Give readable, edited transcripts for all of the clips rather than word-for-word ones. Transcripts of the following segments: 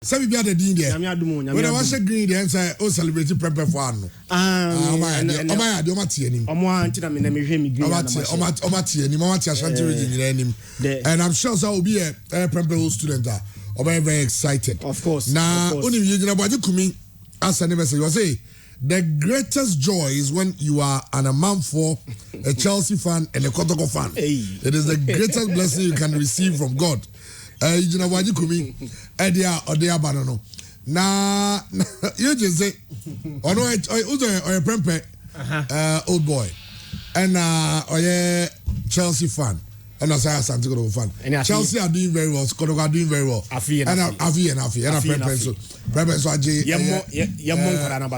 Some be the din there. When I was green, the answer, oh, celebrate prepare for ano. And I'm sure so will be a prepare student. I'm very excited. Of course. Now, only you about you coming as an message. You say the greatest joy is when you are an amount for a Chelsea fan and a Kotoko fan. It is the greatest blessing you can receive from God. You know what you coming? Edia or the banana. Nah, you just say, oh no, or a prempe, old boy, and or a Chelsea fan, and as I Santiago fan. Chelsea are doing very well. Scotland are doing very well. Afi and prempe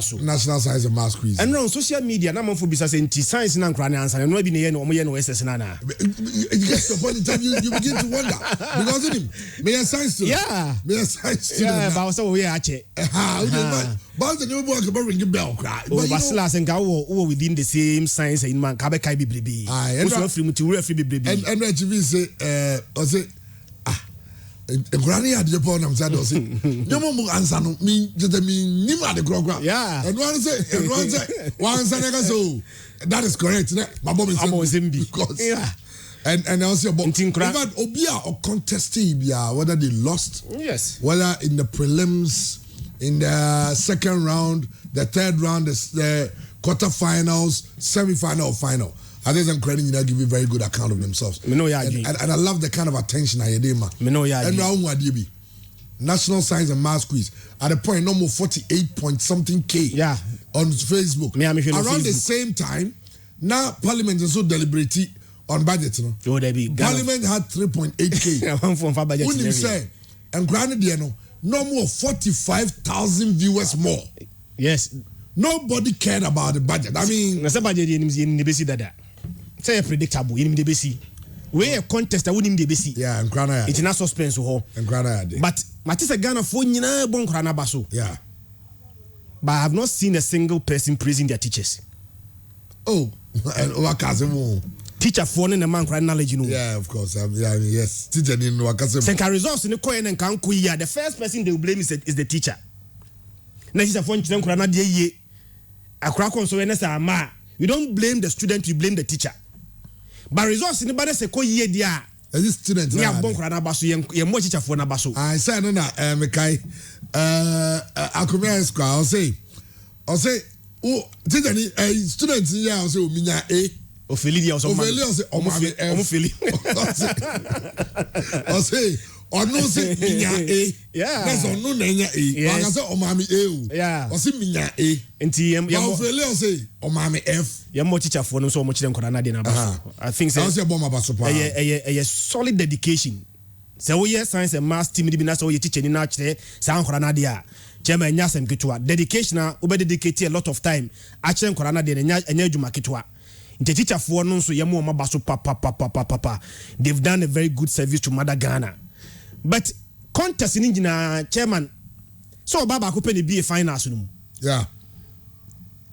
so national science and mass quiz. And on social media, na for bisa say science na nkra na answer. No be ne omo ye no SS na na. Yes, upon the time you begin to wonder because of him. Me a science student. Yeah. Me a science student. Yeah, but so we ache. But the new boy can ring the bell cry. But Basilas and Gawo within the same science in man Kabe Kai Bibi. And TV say Granny had the upon him said, no more answer me, just mean Nima the Grogra. Yeah. And one say, one so that is correct. My mom is because yeah. And also about Obia or contesting whether they lost, yes, whether in the prelims, in the second round, the third round, the quarterfinals, semi-final, or final. I think I'm credit give a very good account of themselves. And I love the kind of attention I did, man. And now National Science and Maths Quiz at the point no more 48 point something K. Yeah. On Facebook. Around the same time, now Parliament is so deliberating on budget. No? Parliament had 3.8K. When you say, and granted, no more 45,000 viewers more. Yes. Nobody cared about the budget. I mean, say predictable in the BC. We a contest that wouldn't be BC. Yeah, and Grana. It's not suspense ho. And Grana. But Matisa Ghana for Nina Bon Grana Basso. Yeah. But I have not seen a single person praising their teachers. Oh, and Wakazemo. Teacher phone and a man crying knowledge, you know. Yeah, of course. Yes. Teacher in Wakazemo. Senka results in the coin and Kankuya. The first person they will blame is the teacher. Now teacher phone to them Grana ye. A crack on so ma. You don't blame the student, you blame the teacher. But results in the body say ko ye dia. This student. Yeah, bon krana baso ye mo teacher for na baso. I say no na mekai akomia school I say oh teacher ni student here I say ominya A. Ofeli dia also. Ofeli say omafeli. I say ono say minya A. Yeah. That's ono na nya A. Waka say omami A. Yeah. O say minya A. Enti yem ofeli say omami F. Yem mo teacher for no so mo chire nkora na de na baso. I think say a solid dedication. Say we science and maths team bi na say we teacher ni na chire say nkora na de a. Chairman nya sem ketwa. Dedication na we dedicate a lot of time. A chire nkora na de nya adwuma ketwa. The teacher for no so yem o ma baso papa. They've done a very good service to Mother Ghana. But contest in Indiana, chairman, so Baba could be a finance room. Yeah.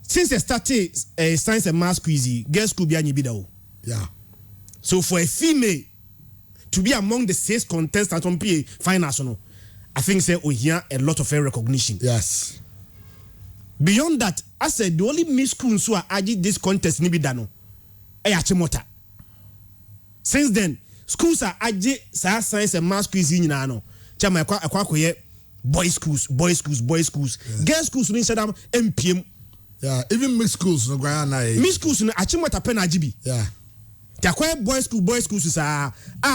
Since they started science and maths quiz, girls could be any bidao. Yeah. So for a female to be among the 6 contestants on PA finance, I think say we hear a lot of recognition. Yes. Beyond that, I said the only miss schools who are added this contest ni bidano. Ayachimota. Since then, schools are aje science and maths quiz in no. Chama akwa boys schools. Yeah. Girls schools in Saddam MPM. Yeah, even mixed schools no Guyana. Mixed schools no achimota pen ajibi. Yeah. Takwa boys schools sa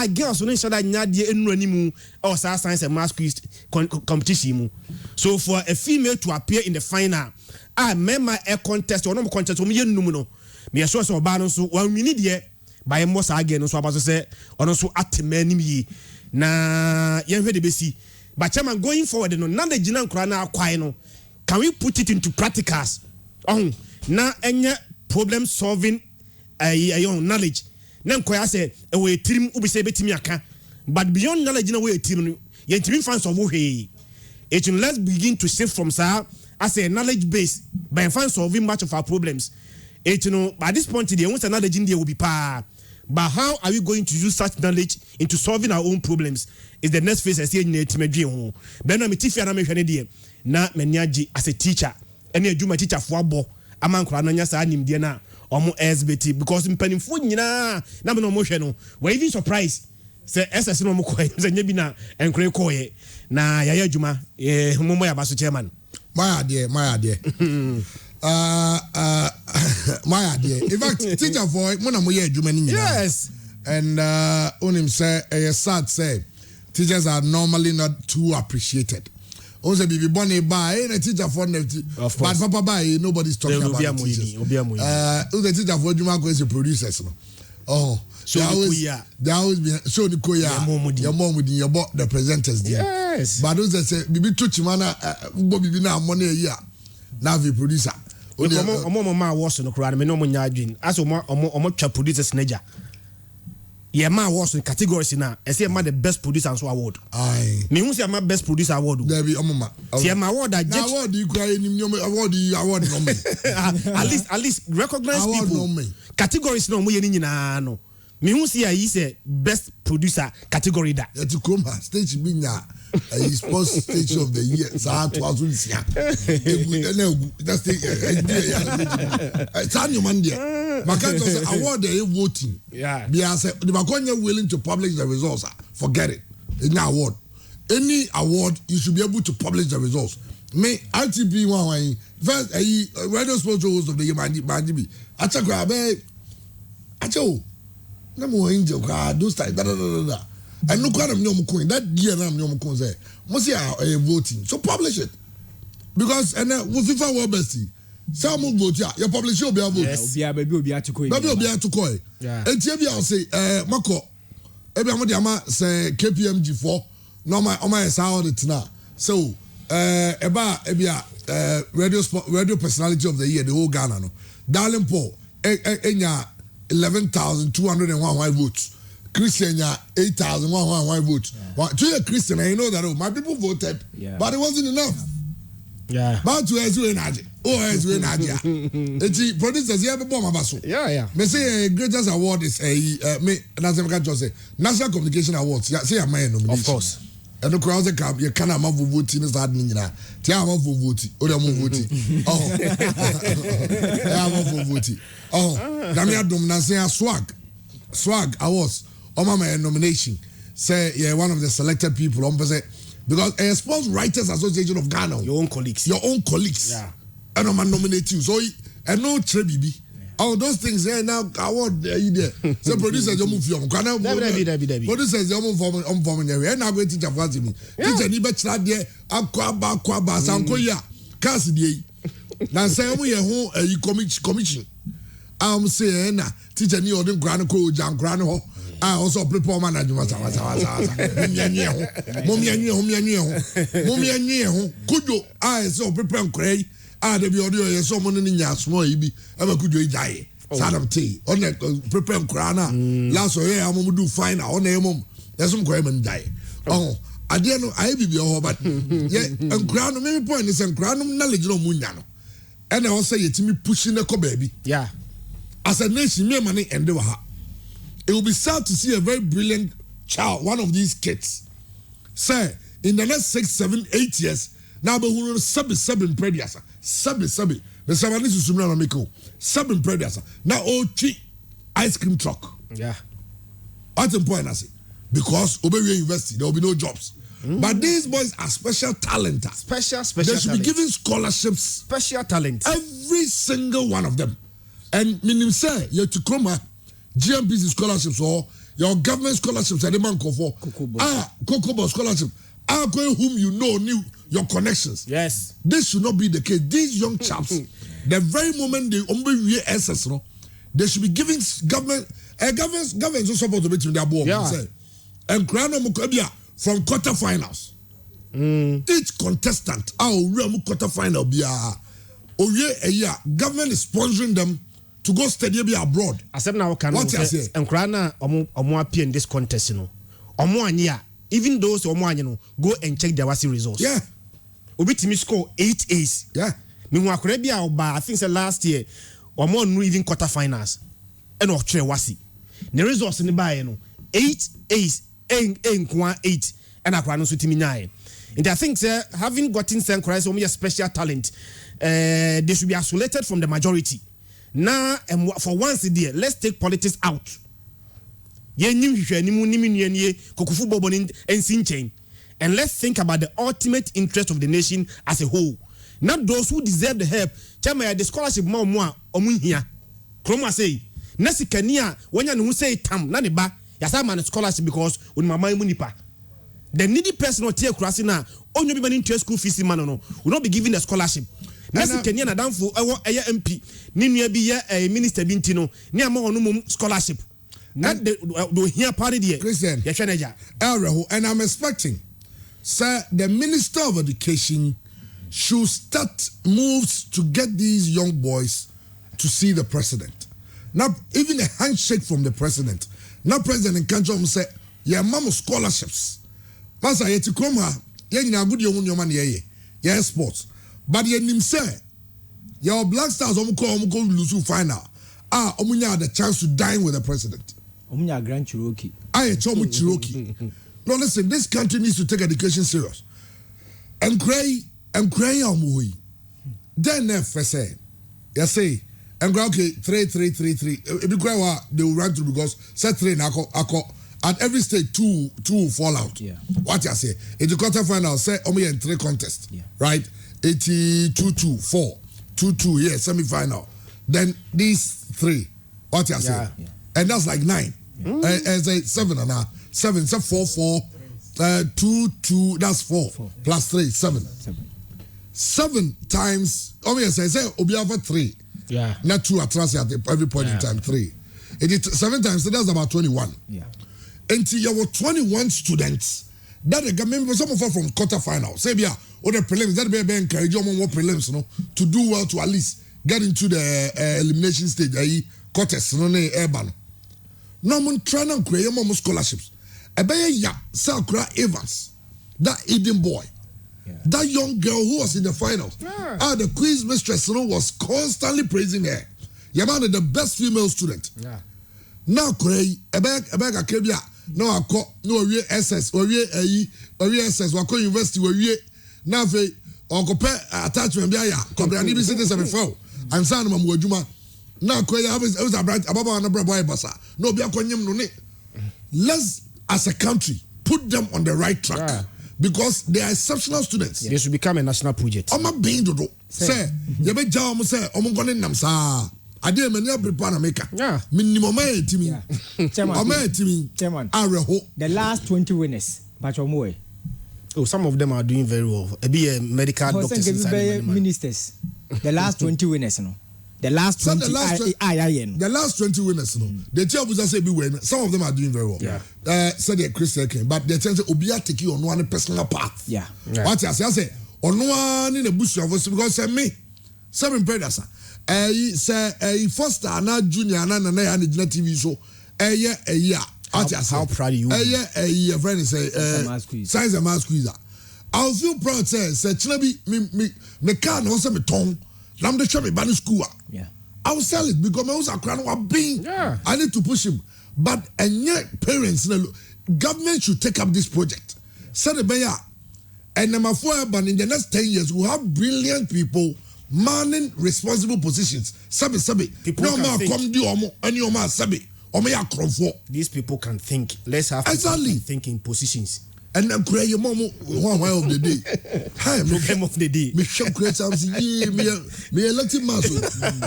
girls no Saddam nyade enu animu or science and maths quiz competition mu. So for a female to appear in the final, member a contest or no contest o me yenum no. Me so so ba no so 1 minute there. By most again, so about to say, on so at many na yenwe de besi. But chairman going forward, no, none the Jinan Krana Quino. Can we put it into practicals? Na any problem solving knowledge. Nan Koya say, away team ubi say betimiaka. But beyond knowledge in a way, team, yet team fans of Wuhe. It will let's begin to shift from Sir as a knowledge base by fans solving much of our problems. By this point, the only knowledge in there will be but how are we going to use such knowledge into solving our own problems is the next phase. I say in the Ben I'm a teacher na menyaji as a teacher any adwuma teacher for abo amankora no nya saa nimde na omo SBT because mpanimfo nyina na me no mo hwe no we even surprised say SS no mo koy say nya bi na enkore koye na yaya adwuma momo ya baso chairman my idea my idea in fact teacher for mo na mo ye adwuma ni nyina yes and onim say sad say teachers are normally not too appreciated. Also, be born a buy a teacher for but papa buy nobody's talking about the teachers. The teacher for Juma is a producer. Oh, so they always be show the koya your mom with your the presenters there. Yes, but those that say bibi tuchimana bibi na money a year now the producer. Omo ma was no kura me no mo nya adwin as omo twa producers naja. Yeah, ma was in categories na. I say ma the best producer and so award. Aye. Me who say ma best producer award. There be ma. See ma award that award you cry ni award no me. At least recognize award people. No me. Categories no mo ye ni nyina no. Me who say I say best producer category that. Yeah, to come stage be nya sports stage of the year. Sa 2000 that's the it's on your man there. Because award they voting. Yeah. Because the Bakonya willing to publish the results. Forget it. Any award, you should be able to publish the results. Me RTP one first radio sports host of the year Manjibi. Achakwa be acho. Na mo angel ka those type da. And look at them that year na nyom say. Mo say voting. So publish it. Because and FIFA World Best. Some vote ya you publish your vote. Yes. Baby to koy. Yeah. Etie bia say mako. Ebi amodi ama say KPMG4 no my say all it now. So radio personality of the year the whole Ghana no. Darling Paul enya 11,201 votes. Christian 8,101 votes. To a Christian, I know that my people voted, but it wasn't enough. Yeah. But to as we energy. Oh, as we energy. The producers here be bomb abaso. Yeah. Me say greatest award is me National Communication Awards. Yeah, say a man nomination. Of course. And the crowd say you cannot have vote in start nyina. Tia am vote. O dem vote. Oh. I am vote. Oh. Na me adom na say swag awards. My nomination say one of the selected people because a Sports Writers Association of Ghana, your own colleagues, yeah, and I'm nominate you. So and no trebibi, all those things now award there. So producers you move from producers you move from there. And now go teacher for me. Teacher ni betra there akwa sanko ya cast there. Now say we ho commission. Say na teacher ni odin grano ko jan grano ho. I also prepare management. Kujo I so prepare cray. They be audio so money in your small ibi. Ever could you die? Sadam tea. On prepare crana. Last year I'm going to do fine on a mum. There's some crime and die. Oh, I didn't know I be your but yeah, and crown maybe point is and crown knowledge no munyano. And I also say to me pushing the baby. Yeah. As a nation, me money and do her. It will be sad to see a very brilliant child, one of these kids, say in the next 6, 7, 8 years. Now, but who seven previous, seven. The seven is to seven previous. Now, ice cream truck. Yeah. What's the point? I say because Oberia University there will be no jobs. But these boys are special talent. Special. They should be given scholarships. Special talent. Every single one of them. And meaning say you to come. GMPC scholarships or your government scholarships at the man for Kokobo scholarship. Whom you knew your connections. Yes. This should not be the case. These young chaps, the very moment they SS, they should be giving government also supposed to be to their board. And Grano Mukabia from quarterfinals. Each contestant, quarterfinal government is sponsoring them to go study abroad. Asem na waka no. Enkra na omo appear in this contest no. Omo anya even those omo anya no go and check their WASSCE results. Yeah. Obi timi score 8 A's. Yeah. Me hu akora bia oba I think say last year omo no even quarterfinals. And of try WASSCE. the resource in the buy no 8 8 and akwa no so timi nyae. And I think having gotten some Christ a special talent, they should be isolated from the majority. Now, for once a day, let's take politics out. And let's think about the ultimate interest of the nation as a whole. Not those who deserve the help. Tell me the scholarship more here. Kroma say, Nasi Kenya, when you say tam, Naniba, Yasaman scholarship because when my munipa. The needy person or tear crossing now, only be into school fees man no, will not be given a scholarship. Nasi Kenya na down for our MP, Ninia be a minister Bintino, near more scholarship. Not the here party there. Christian, and I'm expecting, sir, the Minister of Education should start moves to get these young boys to see the president. Now, even a handshake from the president. Now, President Kanjo say, "Yeah, mama scholarships." Pastor, yet to come here, yeah, good your man, yeah, sports. But ye nim say, your Black Stars omuko lose final. Omunya the chance to dine with the president. Omunya Grand Cherokee. Chomu Cherokee. No, listen, this country needs to take education serious. And cry omui. Then say, you say, and go okay, 3. If you cry, they will run through because set 3 at every stage, two will fall out. Yeah. What you say? In the quarterfinal, say only in 3 contests. Yeah. Right? 82-2, 4, 2-2, yeah, semi-final. Then these 3. What you say? Yeah. And that's like 9. As a 7 and a 7, so 4, 2, that's 4. Plus 3, 7. 7 times, say, Obiava 3. Yeah. Not 2 at every point in time, 3. It is 7 times, so that's about 21. Yeah. Until you were 21 students that the government, some of us from quarterfinal, say, yeah, or the prelims, that be encourage more prelims, you know, to do well to at least get into the elimination stage, i.e., quarters, no, urban. No, I'm trying to create more scholarships. Sakura Evans, that Eden boy, that young girl who was in the finals, the quiz mistress, you know, was constantly praising her. Yamana, the best female student. Yeah. Now, Kray, Ebeka Kebia, no, I call no SS, or SS, Wako University, where we now or compare attachment, compare citizens and foul, and San Mamujuma. Now, Kray, I was a bright Ababa and a boy bassa. No, let's, as a country, put them on the right track because they are exceptional students. They should become a national project. I'm not being to do. Say, you bet Jam say, Omongonin Namsa. I did many prepare maker. Yeah. Minimum team. Chairman. The last 20 winners. Bachomoe. Oh, some of them are doing very well. Be a medical doctors inside ministers. The last 20 winners, no. The last 20. The last 20 winners, no. The chair was say be winning. Some of them are doing very well. Yeah. Said the Christian came, but they tell you Obia take you on one personal path. Yeah. What I say on one in the bush of us because say me 7 predators. Say Foster na junior na TV show. How proud you? Your friend say Science and Math Squeezer. I'll feel proud say Chinabi me can also me tongue. Lam de me ban school. Yeah. I will sell it because my house are crying being. I need to push him. But and yet parents, government should take up this project. Say the bear. And number 4, but in the next 10 years, we'll have brilliant people manning responsible positions. Sabi. People no can think. These people can think. Let's have exactly thinking positions. And then create your mom one way of the day. Hi, problem of the day. Me show create something. Me electric mass.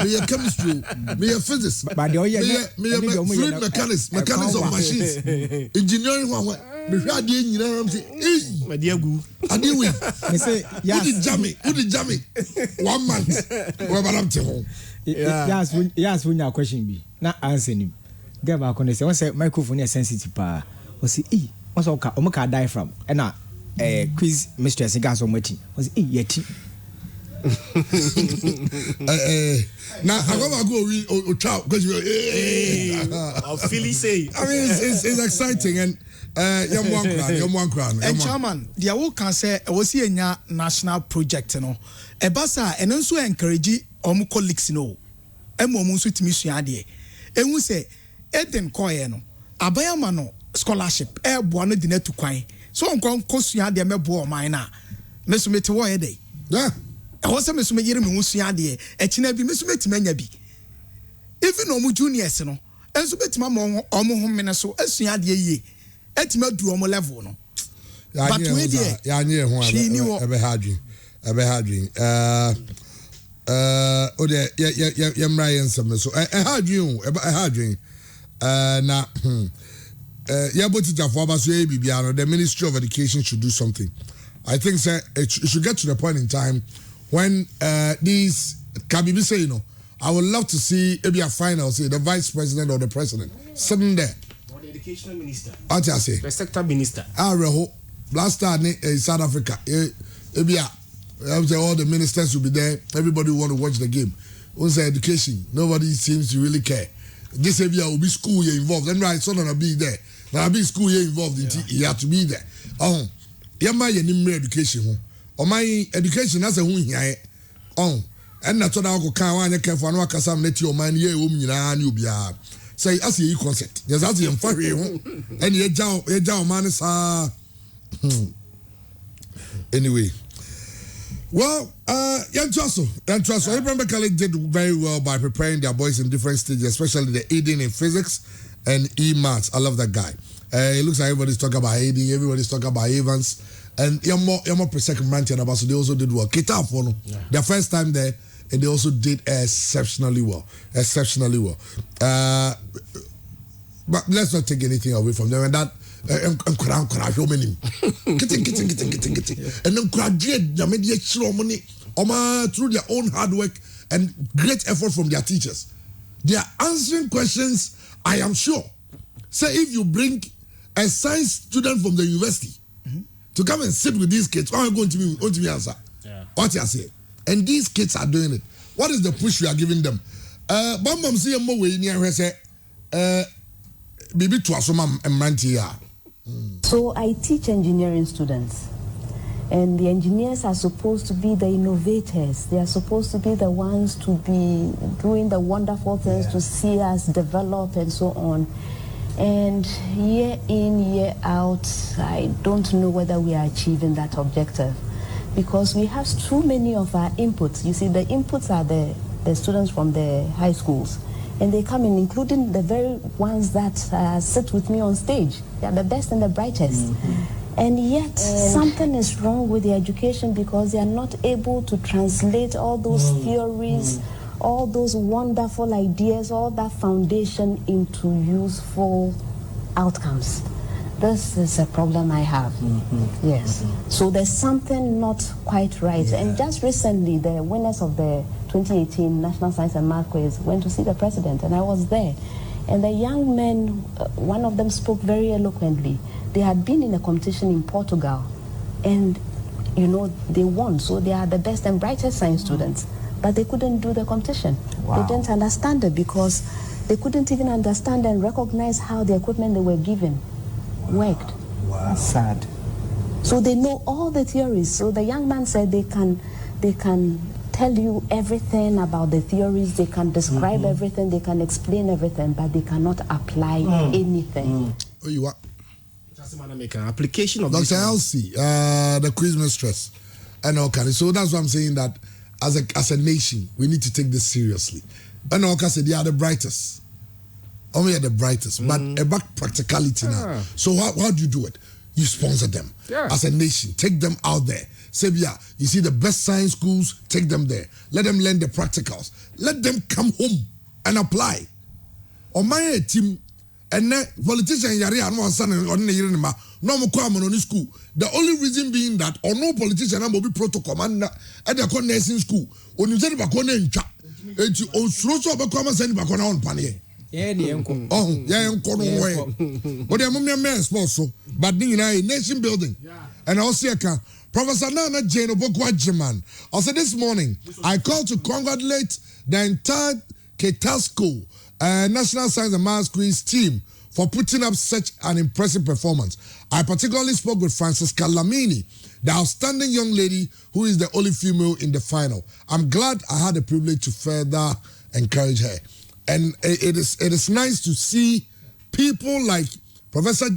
Me chemistry. Me physics. But me fluid mechanics of machines. Engineering one. Me hear the engineer. I'm saying, my dear Gu. I deal with. Me say, yes. Who did jammy? 1 month. Where I'm telling. Yes, when your question be not answering him. Get back on the say, say microphone is sensitive. Was he? Also, Omaka diaphragm and quiz mistress and gas on waiting. Was yet. Now, I go child because I'll Philly say. I mean, it's exciting and young one crown. And Chairman, the awo can say was here national project, no. A basa and also encourage colleagues, no. And more to me, and we say Eden koye no abayama no scholarship boa no di na tu kwan so nkon kosua de mebo o man na mesumete wo ye dey yeah ho se mesume yire me husua de ekina bi mesumete manya bi even omu juniors no enso betima mo omo homene so asua de yie etima du omo level no but we dey ya nye ho ebe hadwin o de ya mra yensem so hadwin na yeah, but the Ministry of Education should do something. I think it should get to the point in time when these Kabibi say, I would love to see maybe a final, say the vice president or the president sitting there. Or the educational minister. What I say? The sector minister. Last time in South Africa, maybe all the ministers will be there. Everybody will want to watch the game. Once education, nobody seems to really care. This area will be school you're involved. And right, son will be there. Now be school you're involved in. You have to be there. My education. My education as a who here. And that's what I go can one care for no kasam let your man ye you be say as you concept. Yes, as you for and ye down man is anyway. Well, Abraham Bekele did very well by preparing their boys in different stages, especially the aiding in physics and e-maths. I love that guy. It looks like everybody's talking about aiding, everybody's talking about Evans, and Yamo per second Mantian about, so they also did well. Kita Fono, their first time there, and they also did exceptionally well. But let's not take anything away from them, and that. And then graduate the media money through their own hard work and great effort from their teachers. They are answering questions, I am sure. Say if you bring a science student from the university to come and sit with these kids, what are you going to be answer? What you say? And these kids are doing it. What is the push we are giving them? Bambam see more way near say Bibi to asoma mrantia. So I teach engineering students, and the engineers are supposed to be the innovators. They are supposed to be the ones to be doing the wonderful things to see us develop and so on. And year in, year out, I don't know whether we are achieving that objective because we have too many of our inputs. You see, the inputs are the students from the high schools. And they come in, including the very ones that sit with me on stage. They are the best and the brightest. And yet, something is wrong with the education because they are not able to translate all those theories, all those wonderful ideas, all that foundation into useful outcomes. This is a problem I have. Yes. So there's something not quite right. And just recently, the winners of the 2018 National Science and Math Quiz went to see the president, and I was there. And the young men, one of them spoke very eloquently. They had been in a competition in Portugal, and they won. So they are the best and brightest science students, but they couldn't do the competition. Wow. They didn't understand it because they couldn't even understand and recognize how the equipment they were given worked. Wow. That's sad. So they know all the theories. So the young man said they can tell you everything about the theories, they can describe everything, they can explain everything, but they cannot apply anything. Oh, you are. Make an application of Dr. Elsie, the quiz mistress, and all kind. So that's what I'm saying, that as a nation, we need to take this seriously. And all kind, they are the brightest. Only are the brightest, but about practicality now. So how do you do it? You sponsor them as a nation. Take them out there. Say, you see the best science schools, take them there. Let them learn the practicals. Let them come home and apply. On my team, and politician yari no son on the year no mo kwa mo school. The only reason being that or no politician am be protocol and at the nursing school. On you say ba ko na ntwa. Enti on suro so ba ko ma send ba ko na on pane. Yeah, enko. Oh, yeah, enko no way. But the moment sports so, but in a nation building. And also Professor Nana Jane Obokwajiman. Also this morning, I called to congratulate the entire Ketasco National Science and Maths Quiz team for putting up such an impressive performance. I particularly spoke with Francisca Lamini, the outstanding young lady who is the only female in the final. I'm glad I had the privilege to further encourage her. and it is nice to see people like Professor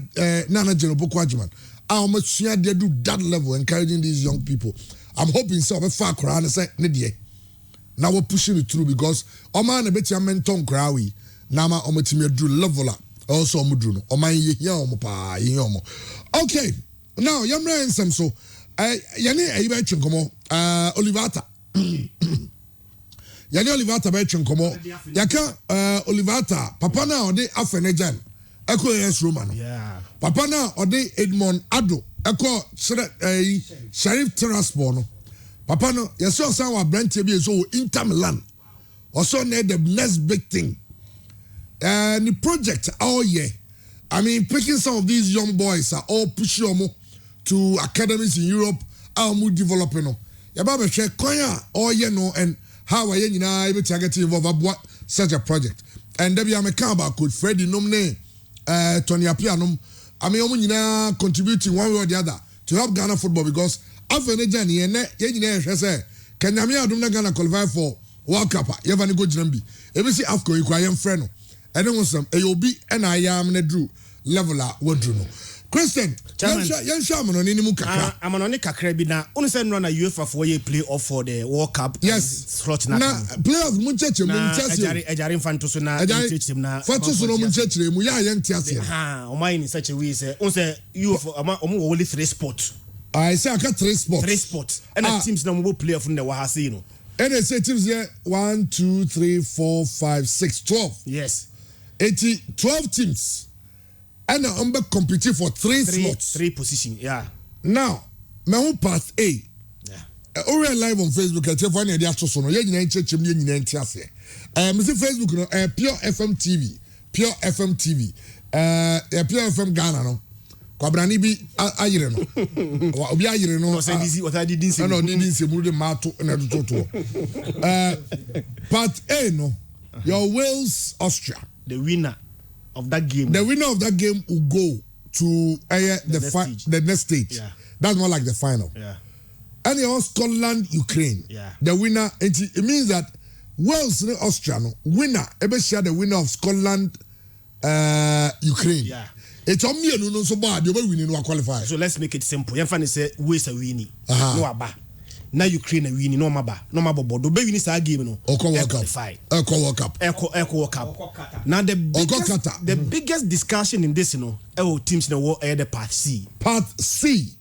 Nana Jenoboko Ajiman. How much they do that level, encouraging these young people. I'm hoping so. I'm far crowd and say, "Nedie." Now we're pushing it through because Oman a bit your menton crawi. Nama ometimi do level up. Also omudruno. Oman ye pa yomo. Okay. Now yamra and some so. Yani ayiba chinkomo. Olivata. Yani Olivata ba chinkomo. Yaka Olivata. Papa na ode afenejan. Eko yes Roman. Yeah. Papa na ode Edmond Ado. Eko Sheriff Tiraspol no. Papa no, you saw some brand to be so Inter Milan. Also need the next big thing. And the project all year. I mean, picking some of these young boys are all pushing them to academies in Europe. How we developing them. You better check Konya all year no and how are you able to get involved with such a project. And there be a mechanic could Freddie Nomne, Tony Apianum. I mean, you know, contributing one way or the other to help Ghana football because after the journey, you say, can you not Ghana qualify for World Cup? You have any good Jambi. Every see Afco, you quite friend. I don't want some AOB and I am a drew level up. What do you know? Christian, young Shaman on any muka. I'm on a Kakrabina. Only send run a UEFA 4-year play off for the World Cup. Yes, slot now playoff Munchachim, Ejarin Fantusuna, Fantusuna Munchachim, Muya young Tiasia. Ha, mine in such a way, say, you for only 3 spots. I say I got 3 spots. 3 spots. And the teams no will play from the Wahasino. And they say teams here 1, 2, 3, 4, 5, 6, 12. Yes. 12 teams. And I'm competing for 3 slots. 3 positions, yeah. Now, my own part A. Yeah. Already live on Facebook. I tell you, the actual son. You need to check me. You need to say. Mr. Facebook, no. Pure FM TV. Pure FM TV. Pure FM Ghana, no. Kwabrani bi ayire no. Obi ayire no. What I didn't say. No, didn't say. Mude mato na toto. Part A, no. Your Wales, Austria. The winner of that game. The winner of that game will go to the next stage. Yeah. That's more like the final. Yeah. And your Scotland, Ukraine. Yeah. The winner, it means that Wales and Austria, no, winner, ever share the winner of Scotland, Ukraine. Yeah. It's on me, no, so bad, you're winning, no qualify. So let's make it simple. Your fan say, Wales are winning. No, aba. Now Ukraine are winning, no maba. No maba, but the baby is a game, no. Echo World Cup. Now the biggest discussion in this, you know, teams in the world are the Part C. Part C,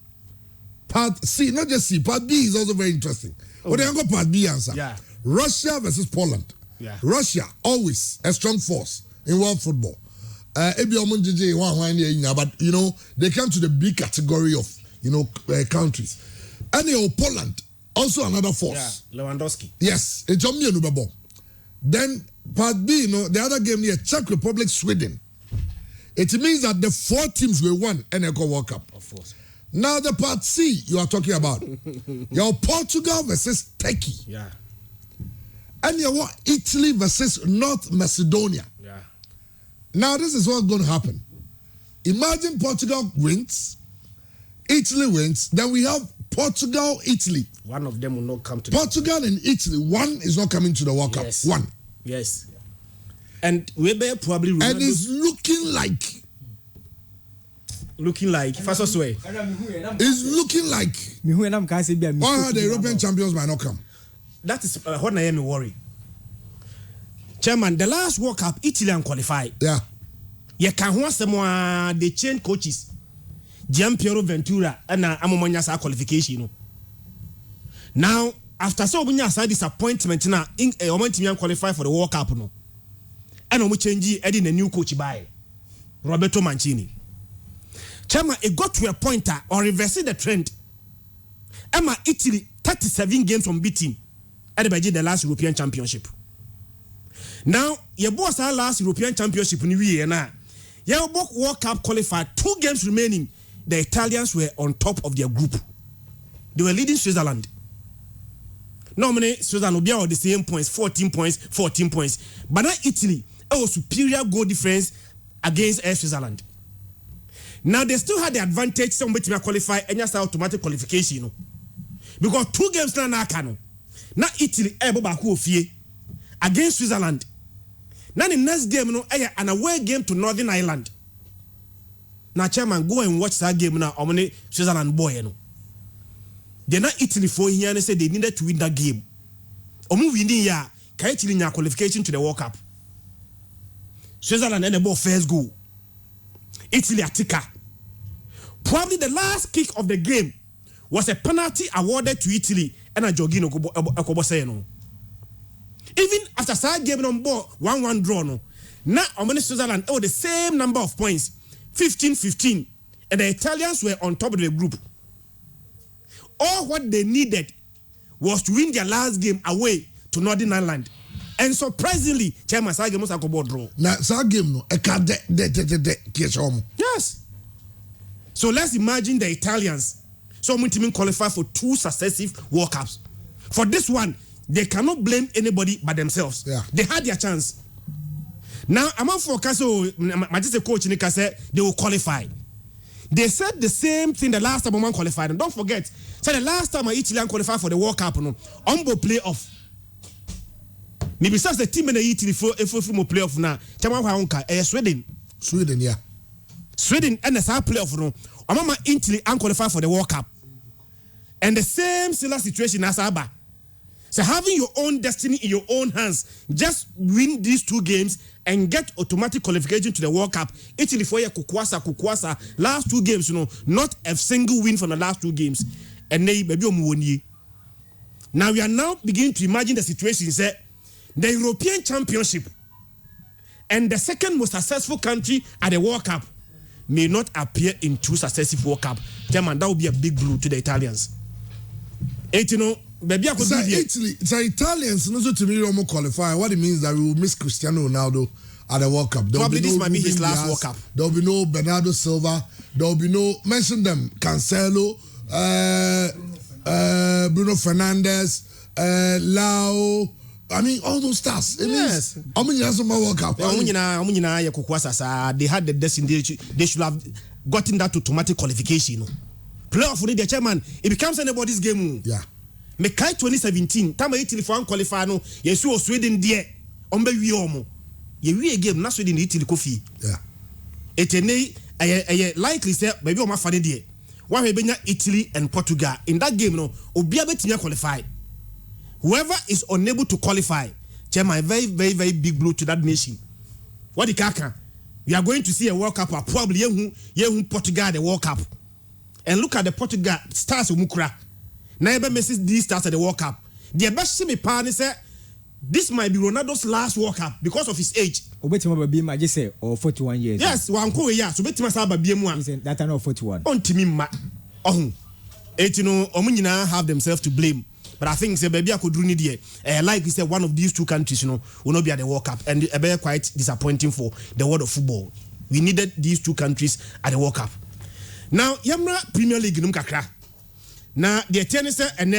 not just C. Part B is also very interesting. What do you go Part B answer? Yeah. Russia versus Poland. Yeah. Russia always a strong force in world football. But you know they come to the big category of countries. And Poland also another force. Yeah. Lewandowski. Yes, it's on me. Then Part B, the other game here, Czech Republic, Sweden. It means that the 4 teams will won NFL World Cup. Of course. Now the Part C you are talking about, your Portugal versus Turkey. Yeah. And your Italy versus North Macedonia. Yeah. Now this is what's going to happen. Imagine Portugal wins, Italy wins, then we have Portugal, Italy. One of them will not come to Portugal and Italy. One is not coming to the World Cup. Yes. One. Yes. And Weber probably and it's looking like first way. It's looking like the European champions might not come. That is what I am worried. Chairman, the last World Cup, Italy qualified. Yeah. You can want someone they change coaches. Gianpiero Ventura and Amomanyasa qualification. Now, after so many disappointment now, Omantian qualify for the World Cup no. And we change adding a new coach by Roberto Mancini. Chairman, it got to a point or reversing the trend. Emma Italy 37 games unbeaten at the last European Championship. Now, your boss our last European Championship in the year now. Your World Cup qualified 2 games remaining. The Italians were on top of their group. They were leading Switzerland. Normally, Switzerland will be on the same points, 14 points. But now Italy, a superior goal difference against Switzerland. Now they still had the advantage somebody to qualify and just automatic qualification. Because 2 games now. Now Italy, against Switzerland. Now the next game no an away game to Northern Ireland. Now chairman go and watch that game now. Omni Switzerland boy no. They not Italy for here and say they needed to win that game. Omu winning ya can Italy nya qualification to the World Cup. Switzerland and the ball first goal. Italy attacker. Probably the last kick of the game was a penalty awarded to Italy and a Jorginho Ekobose. Even after that game on board 1-1 draw no. Now Omani Switzerland the same number of points, 15-15, and the Italians were on top of the group. All what they needed was to win their last game away to Northern Ireland. And surprisingly, Chairman Sage must have a draw. Now, that game no, yes. So let's imagine the Italians. So many teams qualify for 2 successive World Cups. For this one, they cannot blame anybody but themselves. Yeah. They had their chance. Now, among forecast, my coach Nika said they will qualify. They said the same thing the last time Oman qualified. And don't forget, so the last time Italy qualified for the World Cup, Umbo playoff. Maybe such the team in the Italy for playoff now. Sweden, yeah. Sweden and the side playoff no. Omama Italy qualified for the World Cup. And the same similar situation as Abba. So having your own destiny in your own hands, just win these 2 games and get automatic qualification to the World Cup. Italy for your kukwasa. Last 2 games, not a single win from the last 2 games. And they maybe now we are now beginning to imagine the situation. Say the European Championship and the second most successful country at the World Cup may not appear in 2 successive World Cup. German, that would be a big blow to the Italians. Maybe I could Italy, the Italians also to me almost qualify. What it means that we will miss Cristiano Ronaldo at the World Cup. Probably this might be his last World Cup. There will be no Bernardo Silva. There will be no, mention them, Cancelo, Bruno Fernandes, Lau. I mean, all those stars. It yes. Means, how many years of my World Cup? They had the destiny. They should have gotten that automatic qualification. Playoff for the chairman. It becomes anybody's game. Yeah. Mekai 2017, time Italy for qualify no, yesu Sweden there. Ombe wi omo. Ye wi game na Sweden Italy kofi. Yeah. Etene likely say maybe oma fane there. Wa we benya Italy and Portugal. In that game no, obi abetimi qualify. Whoever is unable to qualify, chairman, very big blow to that nation. What the kaka? We are going to see a World Cup, probably yehu Portugal the World Cup. And look at the Portugal stars of Mukra. Never misses these stars at the World Cup. The best me partner said this might be Ronaldo's last World Cup because of his age. Obetima Babima just say or 41 years. Yes, one cool yeah. So Betima Saba BM1. That I know 41. On Timima. Oh, Omunina have themselves to blame. But I think say baby I could do need like we said, one of these 2 countries, will not be at the World Cup, and it be quite disappointing for the world of football. We needed these 2 countries at the World Cup. Now, Yamra Premier League kakra. Now, the tennis and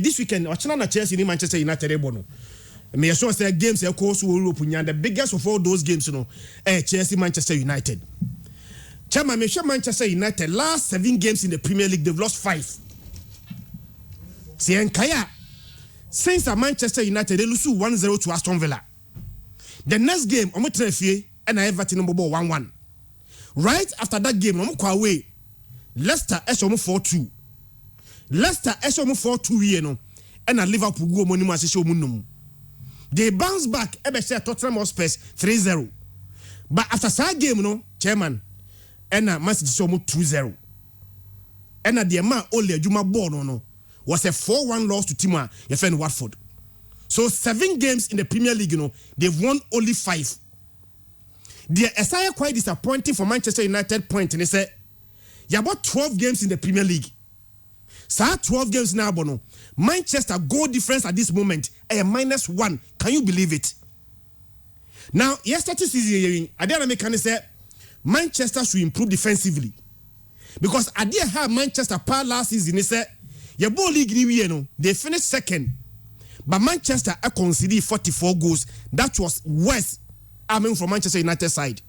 this weekend, China Chelsea in Manchester United Bono. May I show us games of course will open the biggest of all those games, Chelsea Manchester United. Chairman, Manchester United last 7 games in the Premier League, they've lost 5. Since Manchester United they lose 1-0 to Aston Villa. The next game, Omotrefie and Everton number 1-1. Right after that game, away. Leicester Eshomo 4-2. Leicester Eshomo 4-2 and Liverpool go money they bounce back Tottenham Hotspur 3-0. But after that game, chairman, and Man City 2-0. And the man only Juma Bono was a 4-1 loss to Tima Yefen Watford. So 7 games in the Premier League, they've won only 5. The SIA quite disappointing for Manchester United point, and they say, you about 12 games in the Premier League. So 12 games now, Bono. Manchester goal difference at this moment -1. Can you believe it? Now, yesterday season, I didn't make any say Manchester should improve defensively. Because I didn't have Manchester part last season, they said, your ball league, they finished 2nd. But Manchester conceded 44 goals. That was worse, from Manchester United side.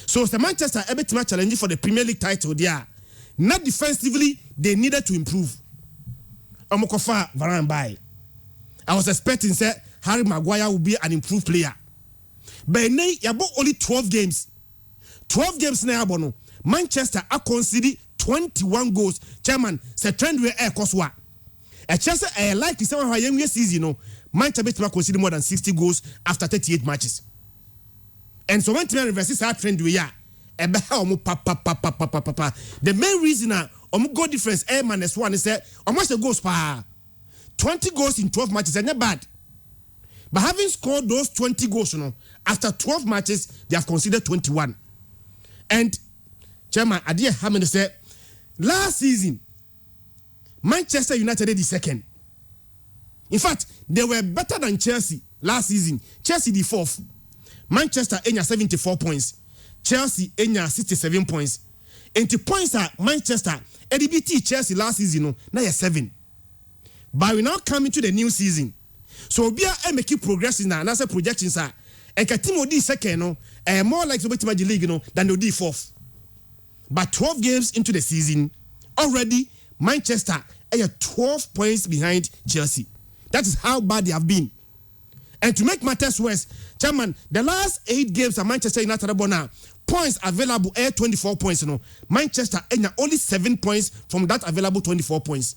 So the Manchester every team challenging for the Premier League title there. Not defensively, they needed to improve. Omokofa Varane by. I was expecting say Harry Maguire would be an improved player. But now you have only 12 games. 12 games now, Bono. Manchester are conceded 21 goals. Chairman, say trend where air cost what? A Chelsea like the same how season, no. Manchester conceded more than 60 goals after 38 matches. And so when team reverses our trend we are, the main reason goal difference -1 is that almost a goals per 20 goals in 12 matches and not bad. But having scored those 20 goals, after 12 matches, they have conceded 21. And Chairman Adia Hammond said, last season, Manchester United did the second. In fact, they were better than Chelsea last season. Chelsea the fourth. Manchester enya 74 points. Chelsea enya 67 points. And the points are Manchester LBT Chelsea last season now 7. But we now come into the new season. So we are making progress now. And that's a projections are. And Katimo D second more like the league than the D fourth. But 12 games into the season, already Manchester are 12 points behind Chelsea. That is how bad they have been. And to make matters worse, Chairman, the last 8 games at Manchester United now, points available 24 points. Manchester only 7 points from that available 24 points.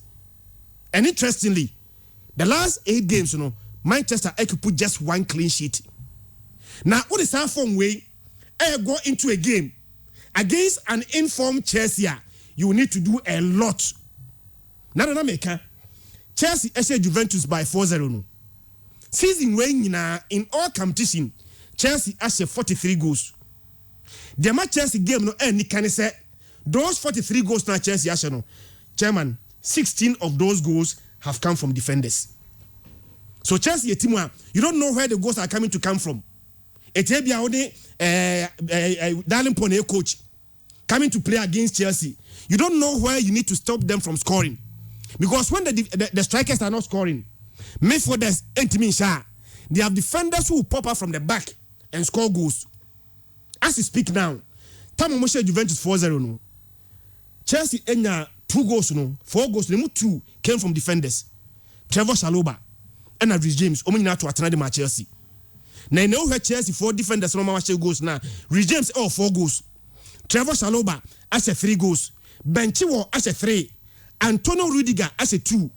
And interestingly, the last 8 games, Manchester could put just 1 clean sheet. Now, what is our form way? Go into a game against an informed Chelsea, you need to do a lot. Now, Chelsea Juventus by 4-0. Season winning in all competition, Chelsea has 43 goals. The match Chelsea game any can say those 43 goals now Chelsea has Chairman, 16 of those goals have come from defenders. So Chelsea a team you don't know where the goals are coming to come from. Etebia only Darling Pone coach coming to play against Chelsea. You don't know where you need to stop them from scoring. Because when the strikers are not scoring, midfielders ain't mean sha. They have defenders who pop up from the back and score goals. As we speak now, Tamo Moshe Juventus 4-0. Chelsea enya 2 goals 4 goals 2 came from defenders. Trevor Chalobah and Rhys James omina to atena de Chelsea. Now know where Chelsea 4 defenders no match goals now. Rhys James 4 goals. Trevor Chalobah has 3 goals. Ben Chilwell has 3. Antonio Rudiger has 2.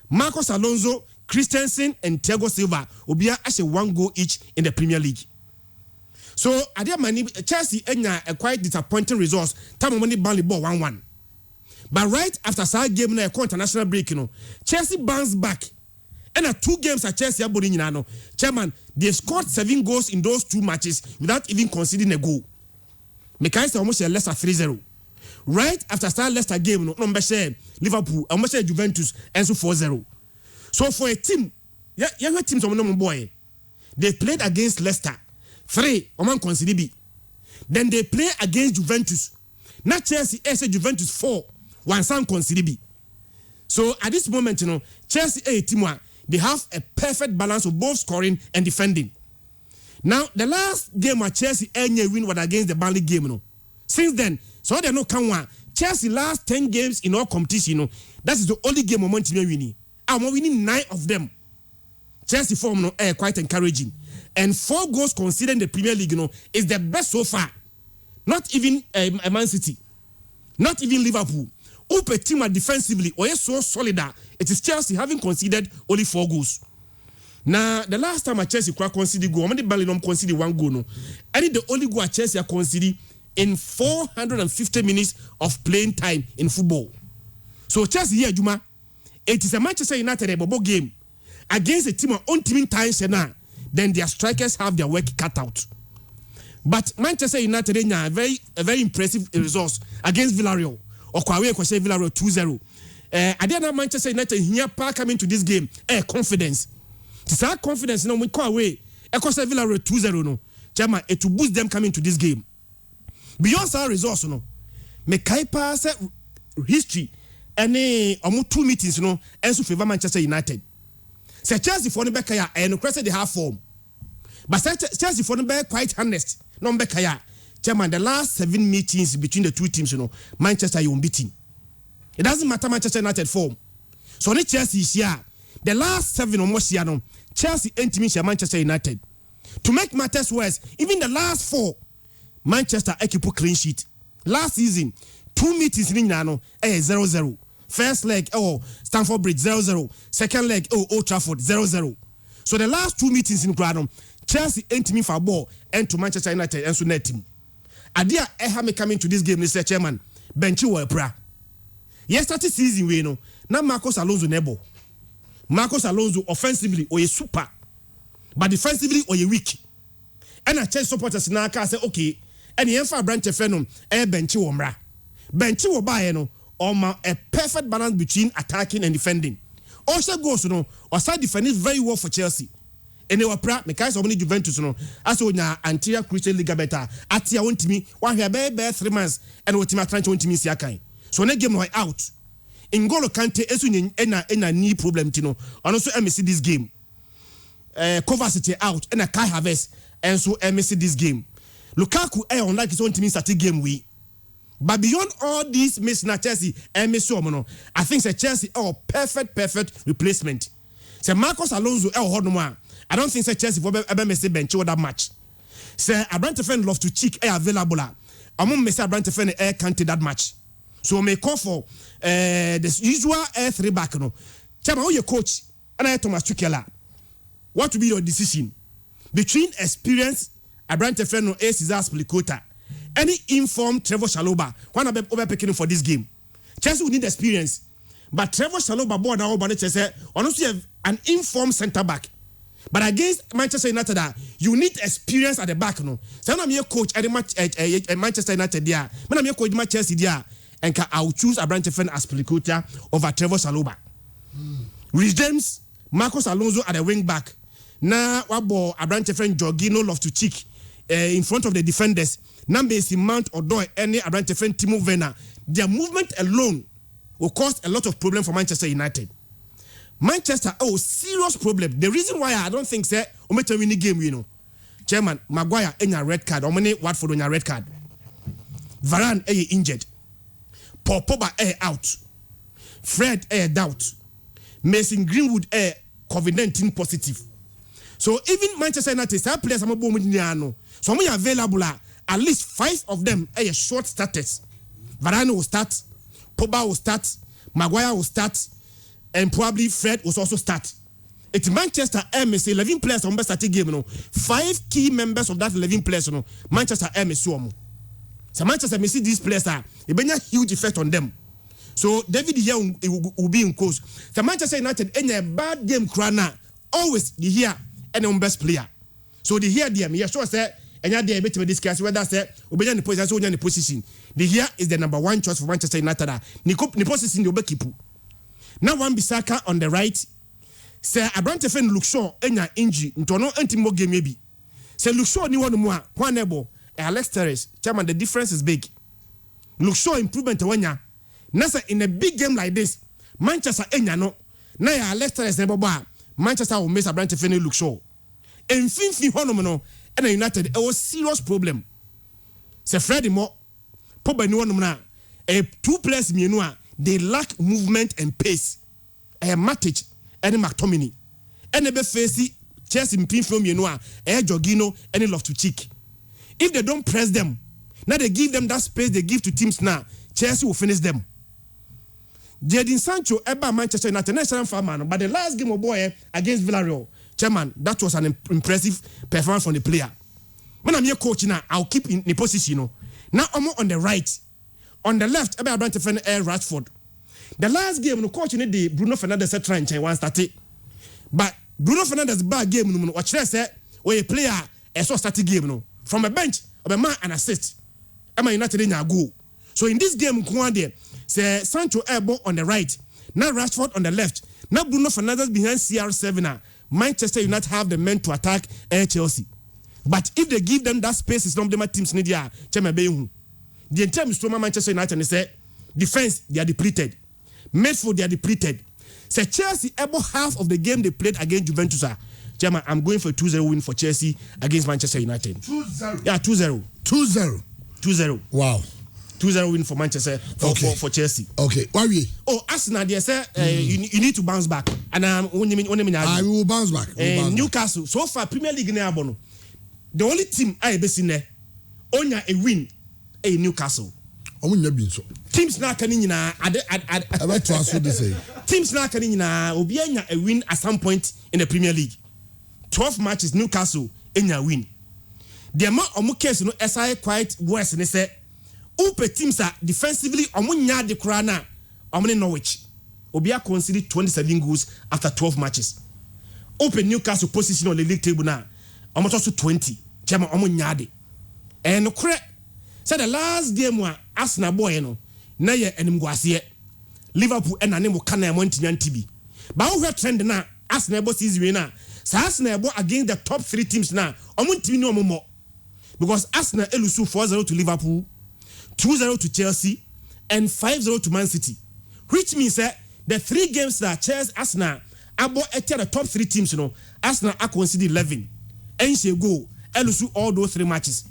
Marcos Alonso, Christensen, and Thiago Silva Obia has 1 goal each in the Premier League. So, Chelsea a quite disappointing results. Time money Burnley ball 1-1. But right after that game na international break, Chelsea bounced back. And 2 games at Chelsea Chairman, they scored 7 goals in those 2 matches without even conceding a goal. Mekaisa almost a Leicester 3-0. Right after that Leicester game, number share Liverpool, almost a Juventus, and so 4-0. So for a team, young teams on boy, they played against Leicester 3, Oman conceded. Then they play against Juventus. Not Chelsea, Juventus 4, 1 sound conceded. So at this moment, Chelsea a team they have a perfect balance of both scoring and defending. Now the last game at Chelsea win was against the Burnley game. Since then, so they no can Chelsea last 10 games in all competition. That is the only game momentum winning. I'm winning 9 of them. Chelsea form quite encouraging. And 4 goals conceded in the Premier League is the best so far. Not even Man City. Not even Liverpool. Upe team defensively or so solid that it is Chelsea having conceded only 4 goals. Now the last time Chelsea conceded goal, how many Burnley conceded 1 goal no? And the only goal Chelsea conceded in 450 minutes of playing time in football. So Chelsea here, Juma, it is a Manchester United bubble game against a team on team time now. Then their strikers have their work cut out. But Manchester United a very impressive results against Villarreal. Okwawe kwase Villarreal 2-0. Adiana Manchester United here coming to this game confidence. It's our confidence we call away. Kwase Villarreal 2-0 no. Chama it will boost them coming to this game. Beyond our results me kai pass history any 2 meetings and so favor Manchester United. Say Chelsea for the back and they have form. But Chelsea for the back quite honest. No back Chairman, the last 7 meetings between the 2 teams, Manchester you unbeaten. It doesn't matter Manchester United form. So only Chelsea is here. The last 7 almost here, Chelsea ain't Manchester United. To make matters worse, even the last 4, Manchester keep clean sheet. Last season, 2 meetings in Nano, 0-0. First leg, Stamford Bridge 0-0. Second leg, Old Trafford 0-0. So the last 2 meetings in Gradon, Chelsea ain't me for ball and to Manchester United and so net team. Idea have me coming to this game, Mr. Chairman. Benchy were pra. Yesterday season we know. Now Marcos Alonso nebo. Marcos Alonso offensively or a super, but defensively or a weak. And I Chelsea supporters now can say okay. And the Enfa branch phenom benchy womra. Benchy wo buy no or a perfect balance between attacking and defending. Also goes no or side defending very well for Chelsea. And they were proud because of Juventus no as on your anterior crucial liga better at your own team 1 year 3 months and what team are trying to team is yakai. So na game out. N'Golo Kante esu ena knee problem tino. And also MSC this game. Kovacic out and a Kai Havertz and so MSC this game. Lukaku unlike his own team start game we. But beyond all these miss na Chelsea MSC omono, I think say Chelsea perfect replacement. Say Marcos Alonso hodoma. I don't think say Chelsea for ever miss bench that match. Say Abrante love to cheek available. Among miss Abrante Kante that match. So may call for the usual 3 back no. Chama your coach and I Thomas Tuchel. What will be your decision between experienced Abrante no Cesar Spilicueta, any informed Trevor Chalobah? One of them overpicking for this game. Chelsea will need experience, but Trevor Chalobah board now about Chelsea honestly have an informed centre back. But against Manchester United, you need experience at the back no. So I'm your coach at the match at Manchester United there. When I'm your coach at Chelsea there. And I'll choose Abrante as Spilicueta over Trevor Chalobah. Rhys James, Marcos Alonso at the wing back. Now, wabo Abrante Jorginho love to cheek in front of the defenders. Number is Mount Odoi, any Abrante Timo Werner. Their movement alone will cause a lot of problem for Manchester United. Manchester, serious problem. The reason why I don't think say Ometa win the game, you know. Chairman, Maguire in a red card. Omene Watford on a red card. Varane injured. Paul Pogba out. Fred doubt. Mason Greenwood COVID-19 positive. So even Manchester United some players are more so we available at least 5 of them short starters. Varane will start, Pogba will start, Maguire will start, and probably Fred will also start. It's Manchester MS 11 players on best starting game. 5 key members of that 11 players. Manchester MS. So Manchester may see these players it been a huge effect on them. So David here will be in course. So Manchester United in a bad game crana always the here and on best player. So the here them here sure say and you are to discuss whether say obey the position the position. The here is the number 1 choice for Manchester United. Ni position you keep. Now one Bissaka on the right. Say Abrante Luke Shaw enya injury into no antimo game maybe. Say Luke Shaw ni one more one able. Alex Telles, Chairman, the difference is big. Look show improvement wanya. Nasa in a big game like this, Manchester enya no. Na Alex Telles neboba. Manchester will miss Abrante look show. En fin honomono and United it was serious problem. Se Freddie Mo Pogba ni one na. 2 players mienua they lack movement and pace. Matic and McTominay. And be face Chelsea in pin from mienua Jorginho and love to cheek. If they don't press them, now they give them that space they give to teams now, Chelsea will finish them. Jadon Sancho, Manchester United, national farmer, but the last game of boy against Villarreal, Chairman, that was an impressive performance from the player. When I'm your coach now, I'll keep in the position. Now I'm on the right. On the left, I'm going to defend Rashford. The last game, the coach in the Bruno Fernandes said trying to one started. But Bruno Fernandes bad game, what I said, or a player, a so started game, no. From a bench of a man and assist. Am I United in a goal? So in this game, say Sancho elbow on the right, now Rashford on the left, now Bruno Fernandes behind CR7. Manchester United have the men to attack Chelsea. But if they give them that space, it's not the teams need ya. The entire Manchester United and say defense they are depleted, midfield they are depleted. Say Chelsea about half of the game they played against Juventus. Chairman, I'm going for a 2-0 win for Chelsea against Manchester United. 2-0. Yeah, 2-0. 2-0. 2-0. Wow. 2-0 win for Manchester for Chelsea. Okay. Why we? Arsenal, they say you need to bounce back. And I will bounce back. Newcastle, so far Premier League in Abono. the only team I be seen there onya a win a Newcastle. Teams na kani nyina about to ask what they say. Teams na kani nyina obi anya a win at some point in the Premier League. 12 matches Newcastle enya win. The amount omu case no SI quite worse ne say upe teams are defensively omu nya de kura na omu Norwich. Obi a conceded 27 goals after 12 matches. Open Newcastle position on the league table now. Omu also 20. Chama omu nya de. And correct. Say the last game wa Arsenal boy no na ye enimguase Liverpool and anemo kana e montinyan tibi ba wo hwe trend na Arsenal boss season na sa Arsenal bo against the top 3 teams na omuntimi no omomo because Arsenal elusu 4-0 to Liverpool 2-0 to Chelsea and 5-0 to Man City, which means that the 3 games that Chelsea Arsenal abo ete the top 3 teams no Arsenal are considered 11 and she go elusu all those 3 matches.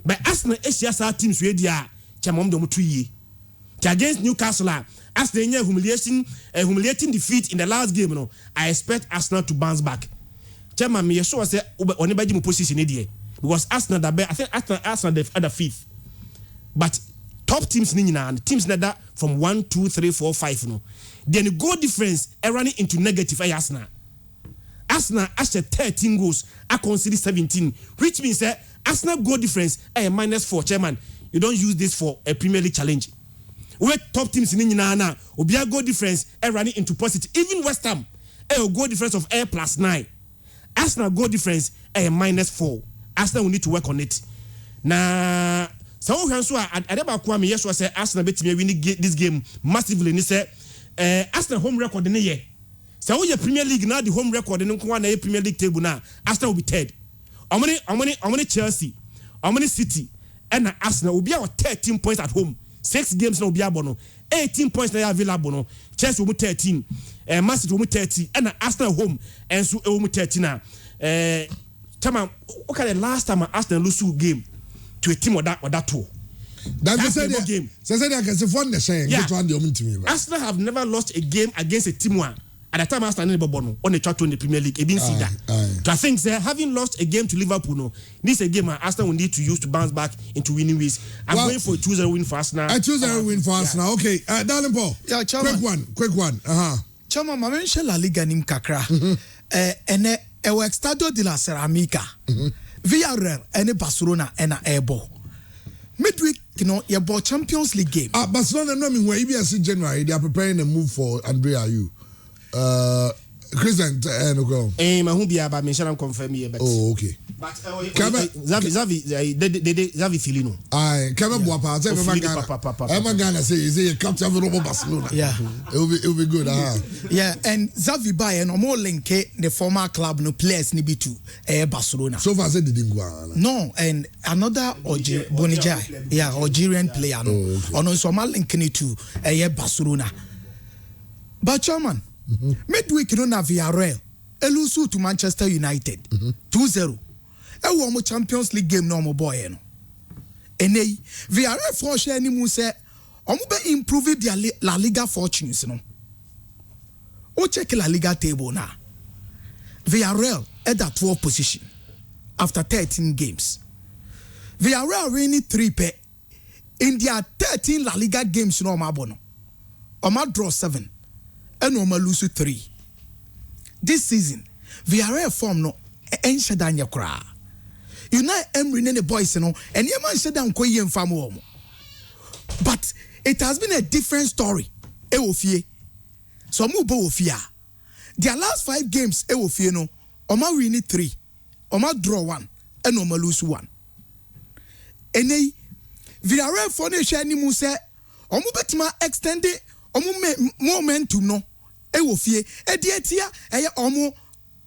But Arsenal HCSR teams we dia chamom do mutu yi. Against Newcastle, Arsenal humiliating defeat in the last game. No, I expect Arsenal to bounce back. Chairman, me sure say only position here because Arsenal I think Arsenal the other 5th. But top teams and teams that from 1, 2, 3, 4, 5 no. Then the goal difference running into negative Arsenal. Arsenal actually 13 goals, I consider 17, which means that Arsenal goal difference -4. Chairman, you don't use this for a Premier League challenge. We top teams in Nina Obia goal difference running into positive. Even West Ham a goal difference of +9. Arsenal goal difference -4. Arsenal will need to work on it. Na so we so adeba kwa me yeso say Arsenal betimi win this game massively. Ni say Arsenal home record in year. So we Premier League now the home record in na Premier League table now Arsenal will be 3rd. Omani Chelsea, Omani City, and Arsenal will be our 13 points at home. 6 games no be abono. 18 points na available no. Chelsea will be 13, Man City will be 30, and Arsenal home and so will be 30 now. Tama, okay, the last time Arsenal lose a game to a team or that two. That's the game. So I can say fun the same. Arsenal have never lost a game against a team one. At the time, Arsenal Bobono on the chart in the Premier League, I think having lost a game to Liverpool, no, this is a game Arsenal will need to use to bounce back into winning ways. I'm going for a 2-0 win for Arsenal. A 2-0 win for Arsenal. Okay, darling Paul. Yeah, quick one. Chama, ma mention La Liga nim kakra. Ene ewe Estadio de la Ceramica. Villarreal ene Barcelona ena ebo. Midweek, you know, your ball Champions League game. Barcelona no me where EBS in January they are preparing a move for Andrea Ayew. Christian no go. Ma bia ba me shall confirm here but. Oh, okay. But Xavi Filino. Aye, Kaba Boapa, say me Ghana say you capture Barcelona. Yeah. It will be good. Yeah, and Xavi by no more link the former club no players ni bitu Barcelona. So far say didn't go. No, and another Bonija. Yeah, Algerian player no. Ono so ma link ni to Barcelona. But chairman, midweek no na Villarreal elusu to Manchester United 2-0. Ewo mo Champions League game no mo boy no. Enei Villarreal for share ni mu say omo be improve their La Liga fortunes no. O check La Liga table na. Villarreal at that 12th position after 13 games. Villarreal winning 3 pe in their 13 La Liga games no mabono. Oma draw 7 and Oma lose 3. This season, Villarreal form no enshadanya kra. Unai Emery and the boys no and Yeman shedan ko yem fam wo. But it has been a different story. Ewofie. So mu bo ofia. Their last 5 games ewofie no, Oma win 3. Oma draw 1 and Oma lose 1. Enei Villarreal for ne share ni mu say omo betima extend omo momentum no ewofie edietia eye omo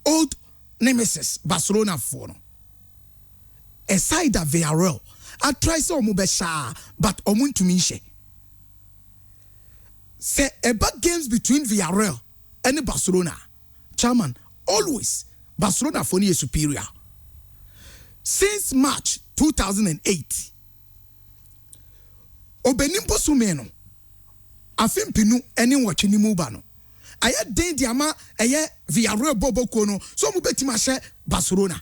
old nemesis Barcelona for no. Aside that Villarreal, I try so omo be sha but omo ntumi nhye. Say about games between Villarreal and Barcelona, chairman, always Barcelona for is superior. Since March 2008, Obenimpo Sumeno, afim pinu eni watchini mubano. Aya den diama aya Villarreal bobo kono so mu betima she Barcelona.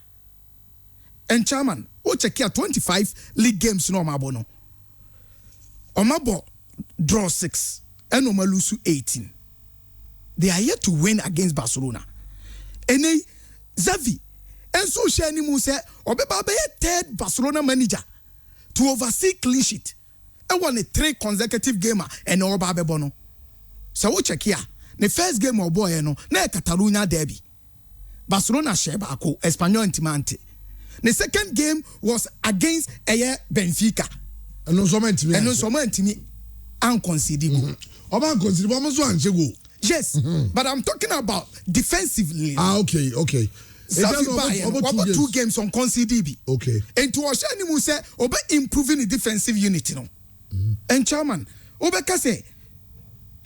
And chairman, o check here 25 league games no omabo no. Omabo draw 6 and Oma lose 18. They are yet to win against Barcelona. Ene Xavi and so shani mu say obeba be third Barcelona manager to oversee clean sheet. And won a 3 consecutive game and oba be bono. So we check here. The first game of boy no na Catalonia derby. Barcelona share baako Espanyol Intimante. The second game was against Benfica. And no so many and conceded goal. Oba conceded goal. Yes, but I'm talking about defensively. Okay. Over 2 games on conceded. Okay. And to Oshani mu say oba improving the defensive unit no. And chairman, Obeka say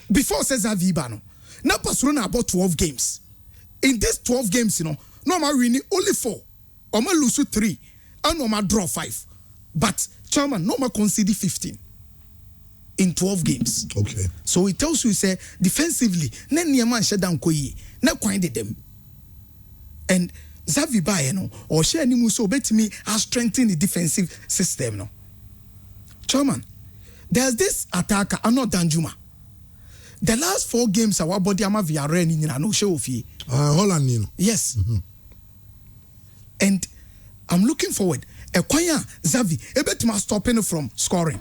before Cesar Vibano, now Barcelona about 12 games. In these 12 games, no ma winning only 4, or ma lose 3, and no ma draw 5. But chairman, no ma concede 15 in 12 games. Okay. So it tells you say defensively, ne niyaman shut down koyi, ne kwande them. And Xavi Baye or share ni muso bet me has strengthened the defensive system no. Chairman, there's this attacker, Arnaud Danjuma. The last 4 games our body ama Villarreal ni na no show fi. Holland Yes. And I'm looking forward. Ekwanya Xavi ebetima stopping from scoring.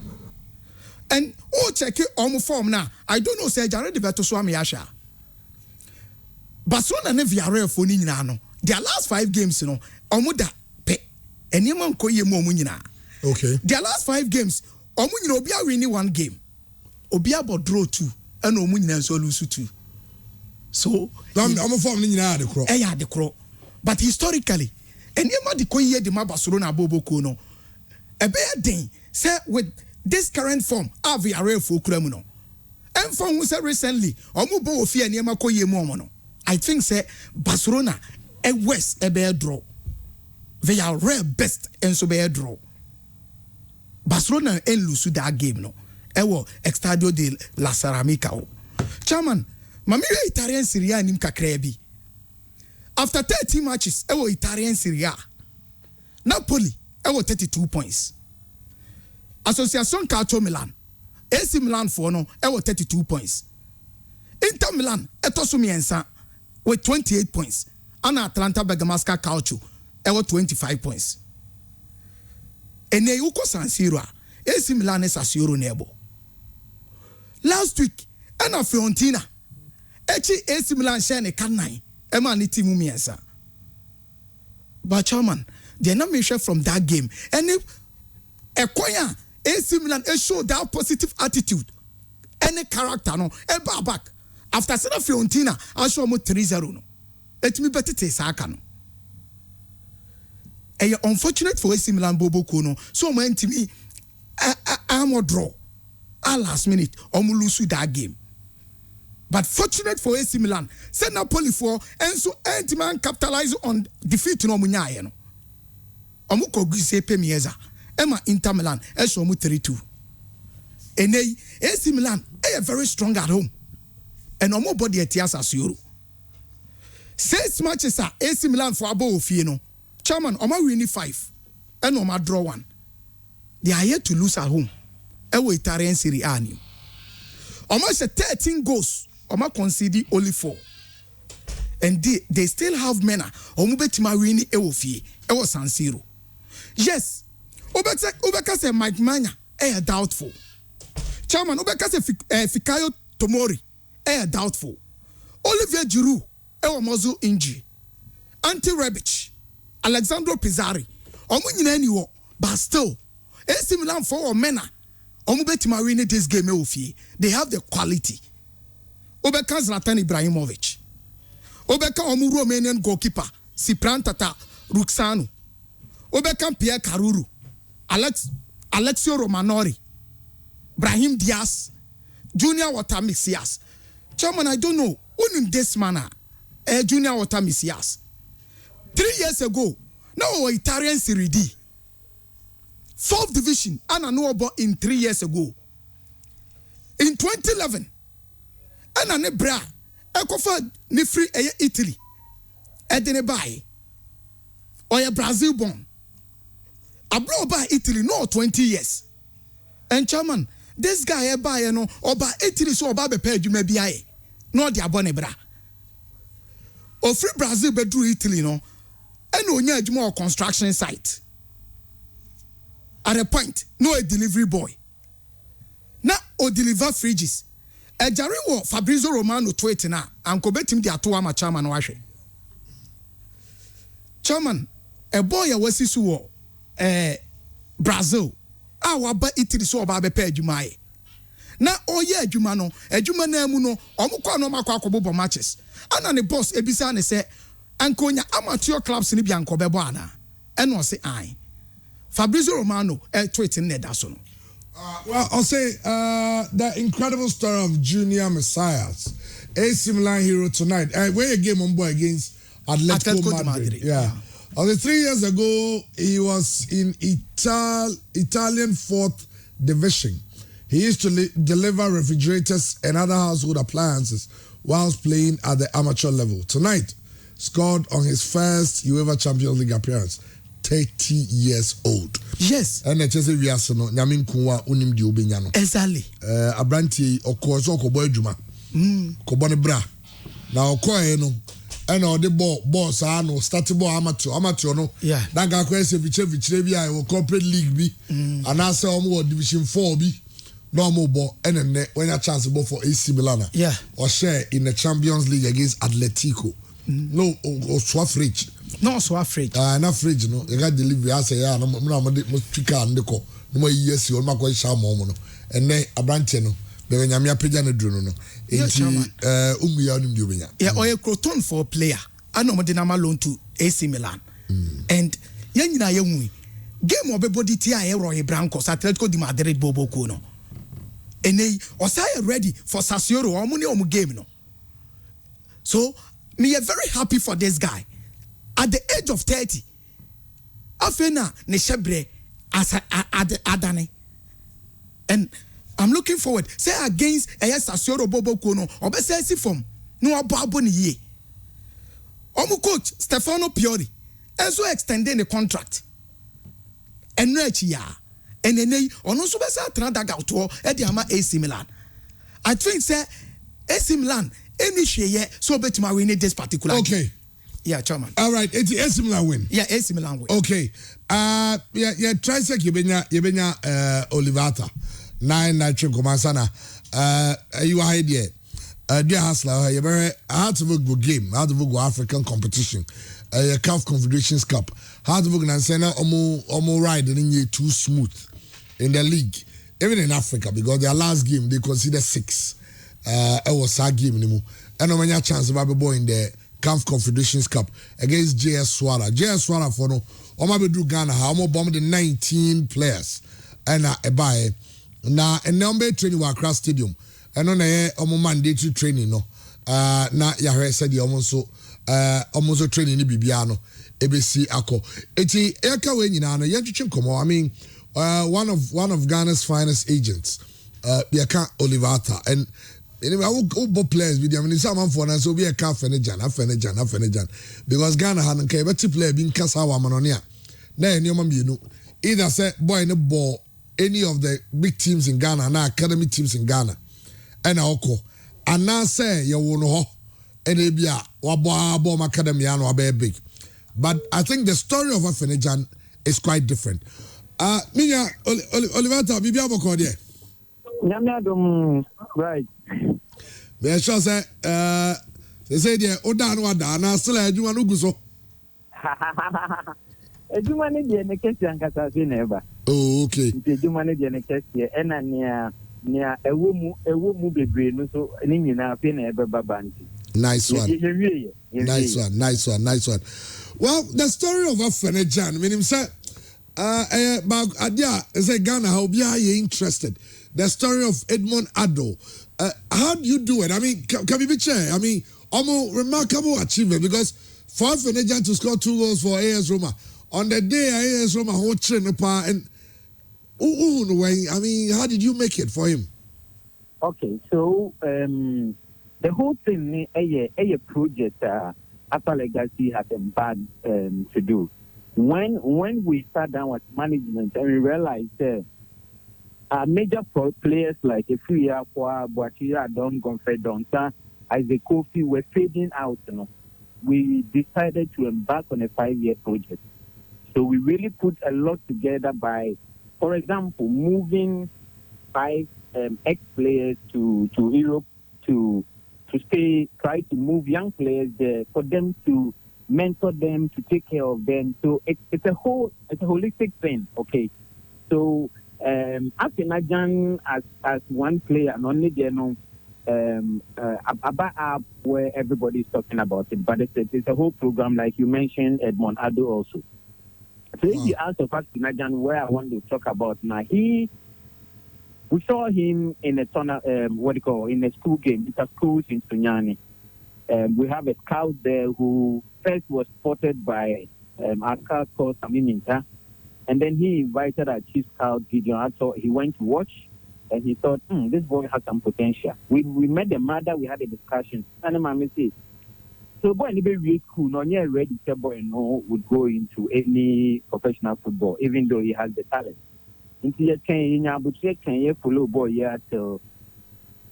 And check it on form now. I don't know say Jared Beto Swami Yasha. Barcelona ne Villarreal for ni no. Their last 5 games omuda pe. Enyeman koye mo nyina. Okay. Their last 5 games omu nyina obi a win 1 game. Obi about draw 2. And no money and so lose 2. So I'm a form in the crow. But historically, and you might declare the Barcelona Bobo Kono. A bad thing, say with this current form, Villarreal for Cremuno. And from who said recently, Omubo of Fia Niema Koye Momono. I think say Barcelona a West a bear draw. Villarreal best and so bear draw. Barcelona and lose that game no. Ewo Estadio de la Ceramica. Chairman, mamiwe Italian Serie A nim kakrebi. After 30 matches, ewo Italian Serie A. Napoli, ewo 32 points. Association Calcio Milan, AC Milan for no, ewo 32 points. Inter Milan, etosumiensa, with 28 points. And Atlanta Bergamasca Calcio, ewo 25 points. Ene uko San Siro, AC Milan is Sassuolo nebo. Last week, and a Fiorentina. AC Milan share ne can 9. Emma ni timu miensa. But chairman, the nomination from that game. And if Ekwanya AC Milan show that positive attitude, any character no, back. After Sena Fiorentina, I show mo 3-0 no. Let me better say saka no. Unfortunate for AC Milan Bobo Kono. So man to me, I'm a draw. Last minute, lose that game. But fortunate for AC Milan, send Napoli for and so anti-man capitalize on defeat no munya no. Omuko gise pemieza. Emma Inter Milan, eso mu 3-2. Enei AC Milan, very strong at home. And omo body etias Sassuolo. 6 matches are AC Milan for above fie no. Chairman, omo win 5 and omo draw 1. They are yet to lose at home. Ewo Italian Serie A ni. Almost 13 goals. Oma concede only 4. And they still have mena. Omu betima wini ewo fie. Ewo San Siro. Yes. Obeka se Mike Manya. Doubtful. Chairman, Obeka se Fikayo Tomori. Doubtful. Olivier Giroud. Ewo muscle injury. Ante Rebic. Alexandro Pizzari. Omu nyina niwo. But still. AC Milan for mena. Omubetima win this game ofie. They have the quality. Obeka Zlatan Ibrahimovic. Obeka omu Romanian goalkeeper Cyprian Tata Ruxanu. Obeka Pierre Karuru. Alexio Romanori. Brahim Diaz. Junior Watamisias. Chairman, I don't know. Who in this manner? Junior Watamisias. 3 years ago, now Italian Serie D. 4th division, and I know about in 3 years ago. In 2011, and I know bra, Ekofa ni free Italy. Edene buy. Or a Brazil born. abroad by Italy no 20 years. And chairman, this guy buy no oba Italy so oba be pay adwuma bi aye. No de abone bra. O free Brazil be do Italy no. And onya adwuma construction site. At a point, no a delivery boy. Na o deliver fridges. E jare wo Fabrizio Romano tweet na anko betim de ato ama chairman wahwe. Chairman, a boy a wasisu wo Brazil. Waba Italy so oba be pay adwuma aye. Na oye adwuma no, adwuma na mu no, omukwa no makwa akobobo matches. Ana ne boss ebisa ne se ankonya amateur clubs ni bi anko bebo ana. Eno se aye. Fabrizio Romano tweeting ne da so no. Well, I'll say the incredible story of Junior Messias, AC Milan hero tonight. Where a game on boy against Atletico Madrid. Yeah. Only 3 years ago, he was in Italian 4th division. He used to deliver refrigerators and other household appliances whilst playing at the amateur level. Tonight, scored on his first UEFA Champions League appearance. 30 years old. Yes. And I just say we are so no. Nyamin kunwa unim di obenyano. Exactly. Abranti okoso okobo adwuma. Kobo ne bra. Na okoe no. And all the ball sa no start ball amateur no. Yeah. Na ga kwese vichire bi a corporate league bi. And I say omo division 4 bi. No more ball and when a chance ball for AC Milan. Yeah. Or share in the Champions League against Atletico. No, or swap fridge. No, so afraid. Na fridge no, you got delivery. I say, no, trika and the call. No more years, you almost quite sham no. And then a branch no, but when you're pigeon druno no, yeah, or a croton for a player. I know Madinama loan to AC Milan. And Yanina Yumi game of a body tia Roy Brancos, Atletico de Madrid Bobo Kuno. And they was I ready for Sassuolo or Munio game no. So, me are very happy for this guy. At the age of 30, afena ne shebre as adane. And I'm looking forward. Say against Sassuolo Bobo Kono, obese si form. No ababo ni ye. Omu coach Stefano Pioli, and so extending the contract. And no ya. And then ono so besa trandaga to Ediama AC Milan. I think say AC Milan any share so betima win this particular. Okay. Game. Yeah, chairman. All right, it's AC Milan win. Yeah, AC Milan win. Okay. Yeah, try say yebenya Olivata. Nine night Komansana. You are here. Dear Hasler, you very hard to go game, hard to go African competition. CAF Confederations Cup. Hard to go Nansena omo ride in year too smooth in the league. Even in Africa, because their last game they consider 6. It was a game anymore. And no many chance about boy in the CAF Confederations Cup against JS Swara. JS Swara for no, Oma Bedru Ghana, how more bombed the 19 players. And a buy now a number training wa Accra Stadium. And on a mandatory training no. Na Yahweh said the almost training in Bibiano, ABC Ako. Eti Eka Wenina, Yanchichin Komo. I mean, one of Ghana's finest agents, Biaka Olivata. And anyway, I will players with them. I mean, someone for us will be a Fenejan. Because Ghana hadn't care about player being Kasawa Manonia. Then you know, either say boy in the ball, any of the big teams in Ghana, and academy teams in Ghana, and Oko, and now say you will know, and they be a Wabo Academy and big. But I think the story of a Fenejan is quite different. Minya Olivata, Bibi Abokode. Right. Me sure say they say the oda no ada na still adwuma no guso. Adwuma ne de ne kesi ankasa se na eba. Oh, okay. Adwuma ne de ne kesi ena nea ewo mu bebre no so ni nyina afi na eba babanti. Nice one. Nice one. Well, the story of Afenejan, I mean him say but adia say Ghana how be interested. The story of Edmond Addo. How do you do it? I mean, can we be chair? I mean, almost remarkable achievement because for Fenejan to score 2 goals for AS Roma on the day AS Roma whole train apart and I mean, how did you make it for him? Okay, so the whole thing a project Upper Legacy had embarked to do. when we sat down with management and we realized that major players like Efria, Boakira, Don Gonfredonta, Isaac Kofi were fading out, we decided to embark on a 5-year project. So we really put a lot together by, for example, moving 5 ex-players to Europe to try to move young players there for them to mentor them, to take care of them. So it's a holistic thing, okay? So Afinajan as one player, and only Aba app where everybody is talking about it, but it's a whole program, like you mentioned, Edmond Ado also. So if you ask of Afinajan where I want to talk about now, we saw him in a in a school game. It's a school in Sunyani. We have a scout there who first was spotted by our scout called Samiminta, and then he invited our chief scout Gideon Ato. He went to watch, and he thought, this boy has some potential. We met the mother. We had a discussion. And the mom said, so boy, in the school, no, you're ready. The boy would go into any professional football, even though he has the talent. Into your can you follow boy till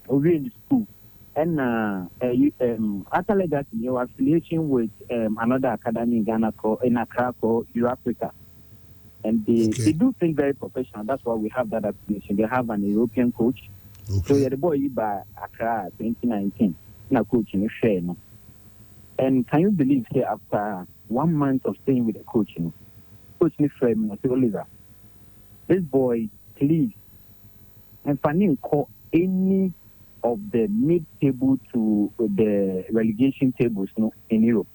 in the school. And after that, your affiliation with another academy in Ghana in Accra called Eurafrica. And they do things very professional. That's why we have that affiliation. They have an European coach. Okay. So you're the boy by Accra 2019. Now coaching share. And can you believe here after 1 month of staying with the coach, coach frame Oliver, this boy, please, and Fanny call any of the mid-table to the relegation tables in Europe.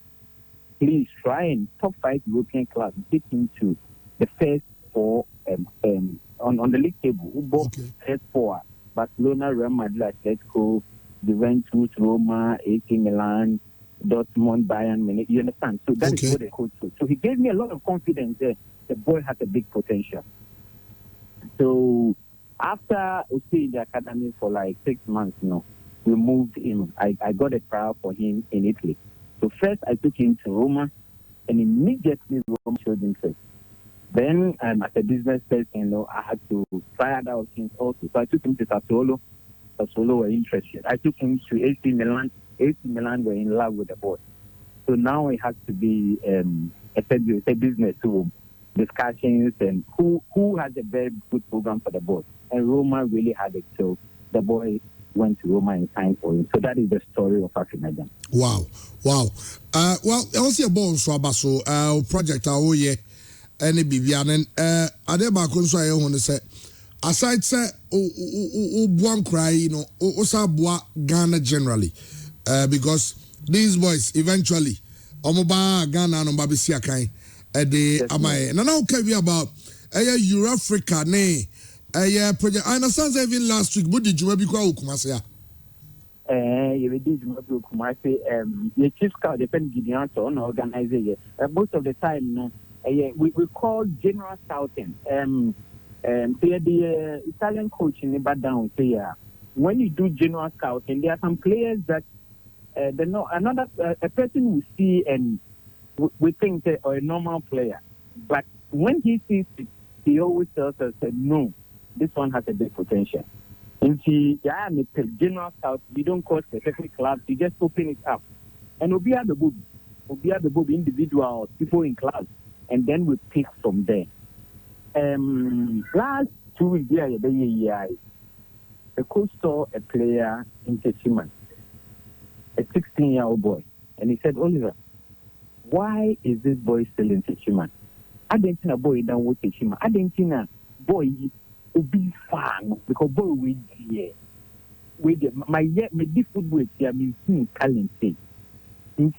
Please try and top 5 European clubs get into the first 4 on the league table. First 4: Barcelona, Real Madrid, Atletico, Juventus, Roma, AC Milan, Dortmund, Bayern Munich. You understand? So that is what the coach did. So he gave me a lot of confidence there. The boy has a big potential. So after we stayed in the academy for like 6 months, we moved him. I got a trial for him in Italy. So first I took him to Roma, and immediately Roma showed interest. Then as a business person, I had to try other options also. So I took him to Sassuolo. Sassuolo were interested. I took him to AC Milan. AC Milan were in love with the boy. So now it has to be a business room. Discussions and who has a very good program for the boy. And Roma really had it. So the boy went to Roma and signed for him. So that is the story of Afinajan. Wow. Well, I was a ball so project any Bibian and Adeba Consoy on the set. Aside say one cry, Osabwa Ghana generally. Because these boys eventually Omoba Ghana no Babisia Kai. Now can we about Eurafrica project. I understand even last week, but did you maybe go Kumasi? You did Kumasi. The chief scout depends Gideon on organizing. Most of the time, we call general scouting. The Italian coach in the background here. When you do general scouting, there are some players that a person will see and we think or a normal player, but when he sees it, he always tells us, no, this one has a big potential. And I'm a general scout. We don't call specific clubs. You just open it up. And we'll be at the book, individuals, people in clubs, and then we pick from there. Last 2 weeks, the coach saw a player in Techiman, a 16-year-old boy, and he said, Oliver, why is this boy still in Techiman? I didn't think a boy down with Techiman. I didn't think a boy will be fun because boy with my football here means talent. You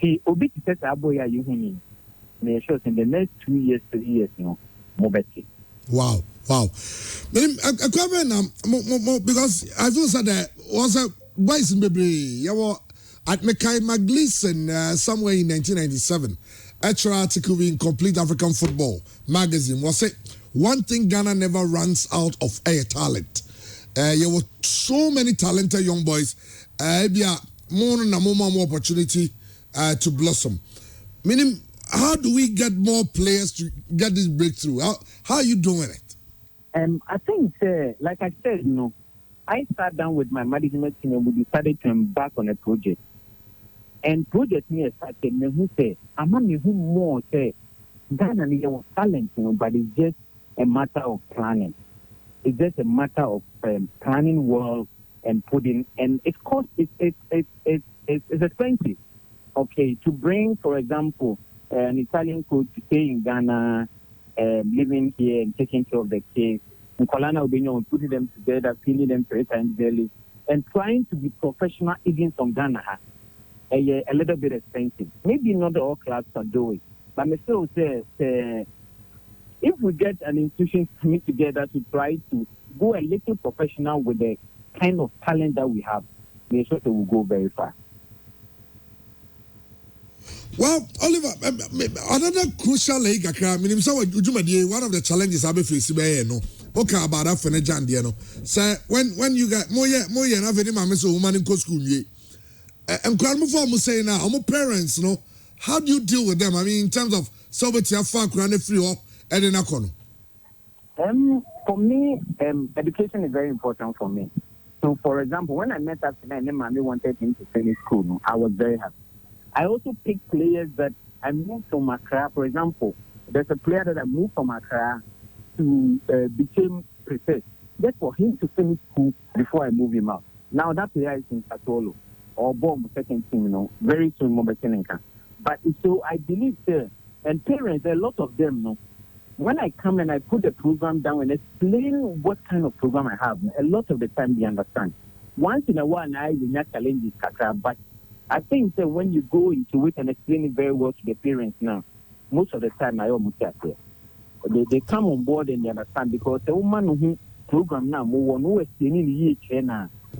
see, Obi says a boy are you mean? May sure in the next 2 years, 3 years, more better. Wow. Because I feel that was a boys in Baby. At Mekai McGleason somewhere in 1997, extra article in Complete African Football magazine was it one thing Ghana never runs out of air talent. There were so many talented young boys. More opportunity to blossom. Meaning, how do we get more players to get this breakthrough? How are you doing it? I think, like I said, I sat down with my management team and we decided to embark on a project. And project me started me who say, I'm not me who more say Ghana need a talent, but it's just a matter of planning. It's just a matter of planning well and putting, and it costs. It's expensive. Okay, to bring, for example, an Italian coach to stay in Ghana, living here and taking care of the kids. Nkolana Obenyo, putting them together, feeding them 3 times daily, and trying to be professional even from Ghana. A little bit expensive. Maybe not all clubs are doing, but I still say, if we get an institution coming together to try to go a little professional with the kind of talent that we have, they sure will go very far. Well, Oliver, another crucial league, one of the challenges I face no. Okay, about that for the so when you got more and have any mamma so woman in school, and grandmother must say now, I'm parents, how do you deal with them? I mean, in terms of sovereignty, far free or for me, education is very important for me. So, for example, when I met up tonight and mommy wanted him to finish school, I was very happy. I also picked players that I moved from Accra. For example, there's a player that I moved from Accra to become prepared just for him to finish school before I move him out. Now that player is in Satolo or Bomb second team, very soon Mobetenenka. But so I believe and parents, a lot of them when I come and I put the program down and explain what kind of program I have, a lot of the time they understand. Once in a while I will not challenge this Kakra, but I think that when you go into it and explain it very well to the parents now, most of the time I almost get there. They come on board and they understand because the woman who program now,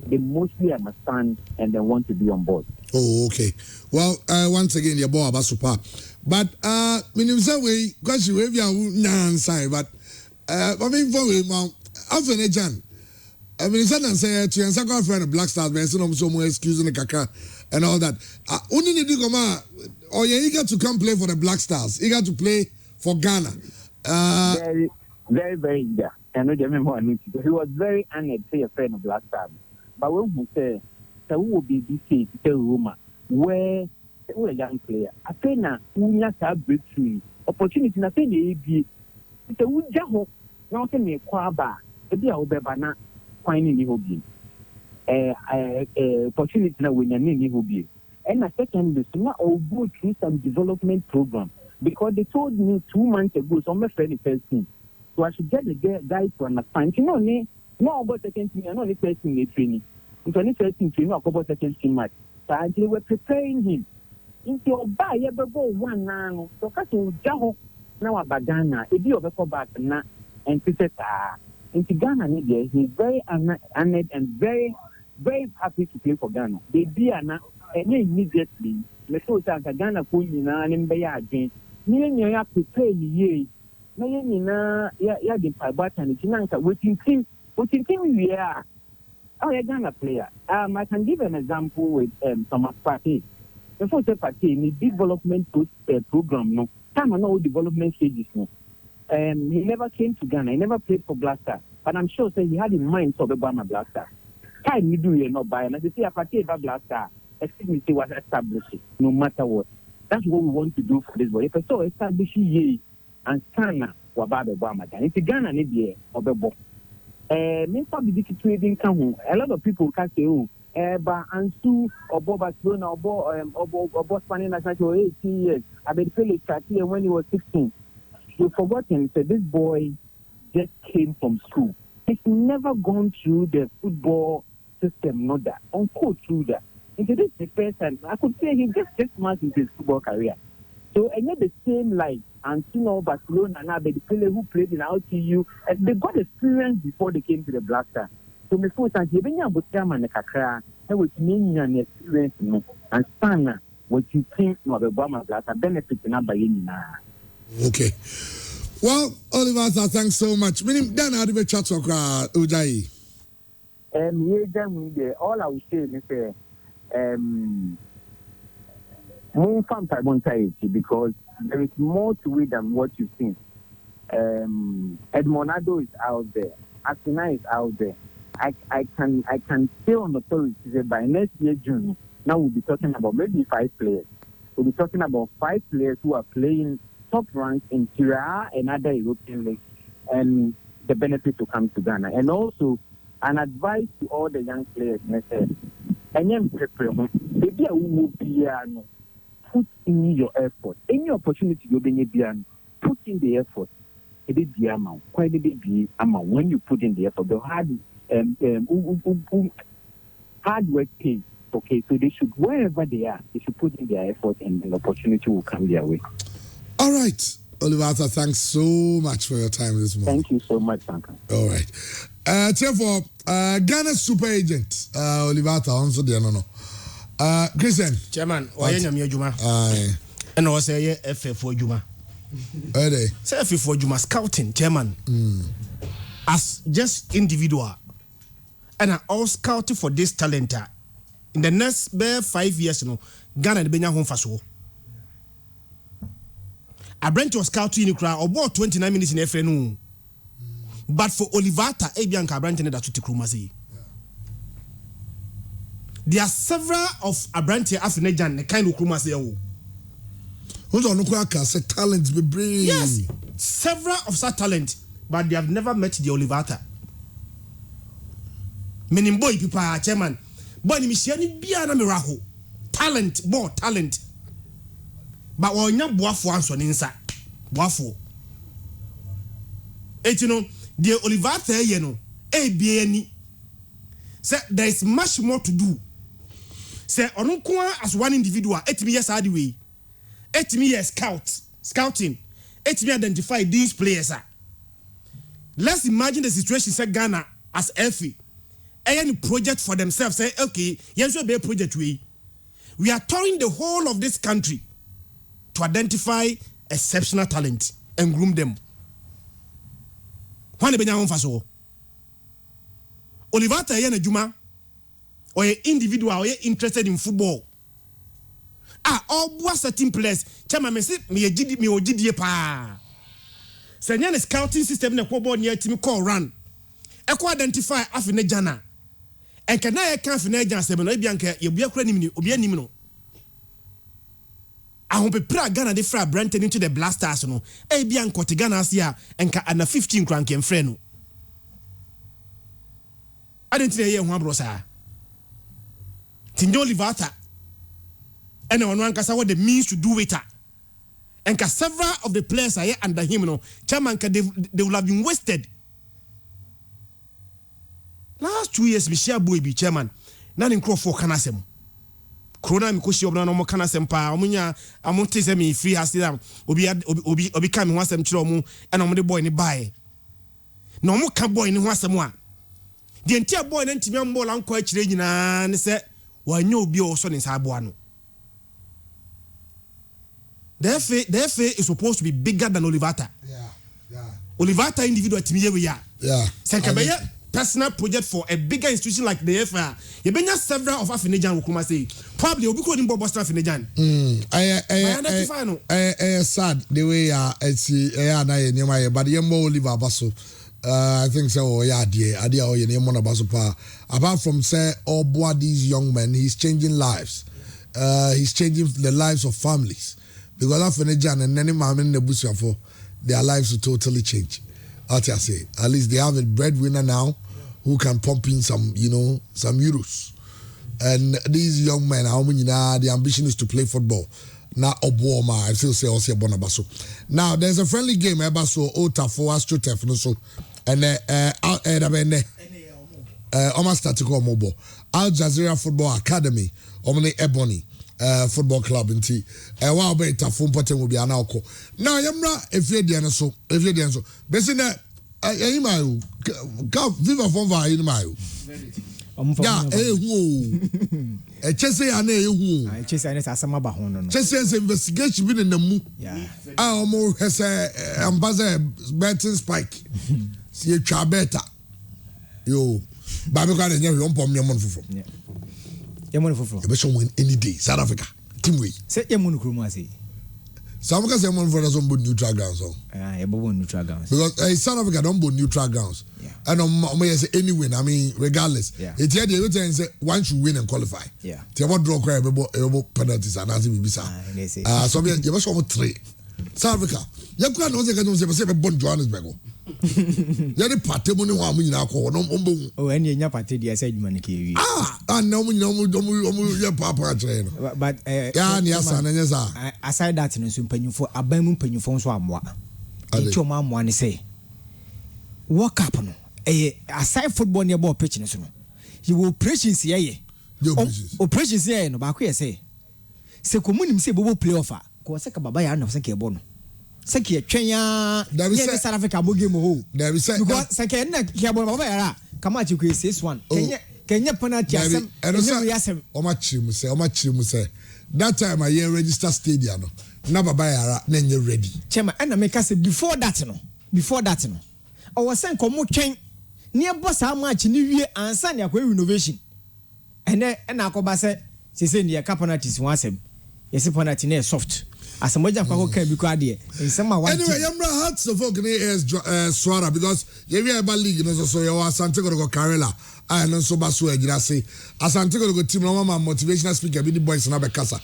they mostly understand and they want to be on board. Oh, okay. Well, once again, your boy Abasupa. But we because you have your side, but I mean for we often a Jan. I mean, and say to your second friend of Black Stars, but so more excusing the Kaka and all that. Only need to come or you're eager to come play for the Black Stars, eager to play for Ghana. Very, very, very eager. I know he was very honored to say a friend of Black Stars. But when he said, so who will be this case, tell Roma, where a young player, I say now, we have breakthrough opportunity. I say the it's a wood jaho, now say me quaba, a dear Obebana, finding the hobby. Opportunity now when you're in the hobby. And a second, this not all go through some development program because they told me 2 months ago, so I'm a friend first team. So I should get the guy to understand. No about second team, I'm not the first team training. It's only first team training, about second team match. So until we're preparing him. Into your buy, you ever go one now. So Kato Jaho now about Ghana, if you ever go back now and say, into Ghana, he's very honored and very, very happy to play for Ghana. They be and immediately, let's go to Ghana, Pulina, and Bayagin. You have to pay ye. No, you the Pibot and it's not waiting team we are. Oh, a Ghana player. I can give an example with Thomas Partey. The first Partey in the development program, no, time and all development stages, no. He never came to Ghana. He never played for Blaster, but I'm sure he had in mind for the Obama Blaster. Time you do you not buy, and as they say, Partey Blaster, excuse was established, no matter what. That's what we want to do for this boy. If I saw establishing ye and Ghana, Wababa Obama, it's Ghana, maybe or the book. A lot of people can say, oh, but Ansu or Bob Barcelona or Bob Spanish national 18 years. I been Felix Cartier when he was 16. You've forgotten that this boy just came from school. He's never gone through the football system, not that. Uncle through that. And this is the first time I could say he just 6 months into his football career. So and yet the same like Antino, Barcelona, and Abedipele who played in LTU, and they got experience before they came to the Blaster. So my first time, even young Butama and Kakra, and with me and experience, and Sana, what you think of the Obama Blaster benefits not by any now. Okay. Well, Oliver, thanks so much. Meaning, then I'll be chat talk, Ujai. All I will say is, because there is more to it than what you've seen. Edmonado is out there. Asina is out there. I can say on authority that by next year June, now we'll be talking about maybe 5 players. We'll be talking about 5 players who are playing top ranks in Serie A and other European leagues, and the benefit to come to Ghana. And also an advice to all the young players, put in your effort. Any opportunity you bring, put in the effort. It is the amount. Quite a big amount when you put in the effort. The hard work pays. Okay, so they should, wherever they are, they should put in their effort, and an opportunity will come their way. All right, Olivata, thanks so much for your time this morning. Thank you so much, Duncan. All right. Therefore, Ghana's super agent, Olivata, also there, no. Christian. Chairman, why you Juma? And also, FF for Juma. Say FF for Juma scouting, Chairman. As just individual, and I all scouting for this talent. In the next 5 years, Ghana the home for so. I brent was scouting in crowd about 29 minutes in FNU. But for Olivata, Bianca Branton that to Krumazi. There are several of Abrante Afinajan, the kind of Krumazi. Who's on the talent be bring? Yes, several of such talent, but they have never met the Olivata. Meaning boy people are chairman. Boy ni misiani biya na miraho. Talent, talent. But when you boafo anso ninsa. Boafo. You know, the Olivata no, biani. Say there is much more to do. Say onunkuwa as one individual, etimi yes hard way. Etimi yes scouting. Etimi identify these players. Let's imagine the situation say Ghana as Elfie. Any project for themselves, say, okay, yes, we'll be a project we are touring the whole of this country to identify exceptional talent and groom them. When the home for so Olivata Yana Juma or an individual or interested in football. All boys certain players, Chama me GD pa. Senya scouting system na kwabo near team call run. Eko identify afine jana. And can I can't finish seven? I bianca, you be a credit, obi animal. I hope a prayer Ghana de fra Brenton into the blasters. No, a bianco Tigana here and a 15 crank and friend. I didn't hear one brosa. Tindo Livata. And one cassa what the means to do it. And several of the players are here under him. No, Chairman, they will have been wasted. Last 2 years, Michelle Boy be chairman. None in Crawford Canasem. Corona Mikoshi of no more Canasem pa. Omunya, Amonte me free has them. Obi coming once them tromu and I'm the boy in the buy. No more can boy in once one. The entire boy and Timon Ball and quite changing and said, why no be also in Sabuano. The FA is supposed to be bigger than Olivata. Yeah. Olivata individual to me we are. Yeah. Sankabaya. Personal project for a bigger institution like the FA. You been several of Afinajan Wukuma say. Probably will be calling Bob Boston Afinajan. I sad the way but you more Oliver Basso. I think so. Yeah, dear, or your name on a Basso. Apart from say all boy these young men, he's changing lives. He's changing the lives of families because Afinajan and any man in the bush for their lives will totally change. What I say, at least they have a breadwinner now who can pump in some euros. And these young men, the ambition is to play football. Now, Obama, I still say also Bonabaso. Now, there's a friendly game, Ebaso, Otafo, AstroTurf, no so, and almost statical mobile. Al Jazeera Football Academy, Omni Ebony. Football club in tea. Wow, better phone button will be an alcohol. Now, I'm not if you're the so. Basically, Viva Fonva in my. Yeah, a Chelsea and a Chelsea investigation been in the moon. Yeah, I almost has a ambassador betting spike. See a chabeta. Yo, Babacan and you won't pomp your money for. You win any day, South Africa. Team way. Say Yamun Krumasi. Some can say one for us on neutral grounds. Neutral grounds. Because South Africa don't both neutral grounds. Yeah. And say any win, I mean, regardless. Yeah. It's here they say one should win and qualify. Yeah. They want draw cry about penalties and as it so you must over 3. South Africa. You can't also get say born Johannesburg. You the party money one in our call. Oh, and you party the said man KV. And no your papa train. But aside that no so panyu for abamu panyu for so amwa. Into ma amwa ne say. Work up no. Aside football near ball pitch no so no. You will operations here. Operations here no ba ko say. Se komunim say bobo play offer. Ko se ka baba ya na se ke bo no. Seki twenya ye South Africa bo game ho because seki na kiabo baba yara kama chi ku 6-1 Kenya penalty asem asem o ma chiri say that time I hear register stadium no na baba yara na nye ready chema na make say before that no o was say komo twen ne boss a match ni wie ansa ne akwa renovation ene na akoba say ne ka penalties one asem yes penalty na soft as moja kwa can be quite there in some anyway yamra Hearts of Oak is Swara because you have a league no so you Asante go Karela and so baso ejira say Asante go team no mama motivational speaker be the boys na be kasa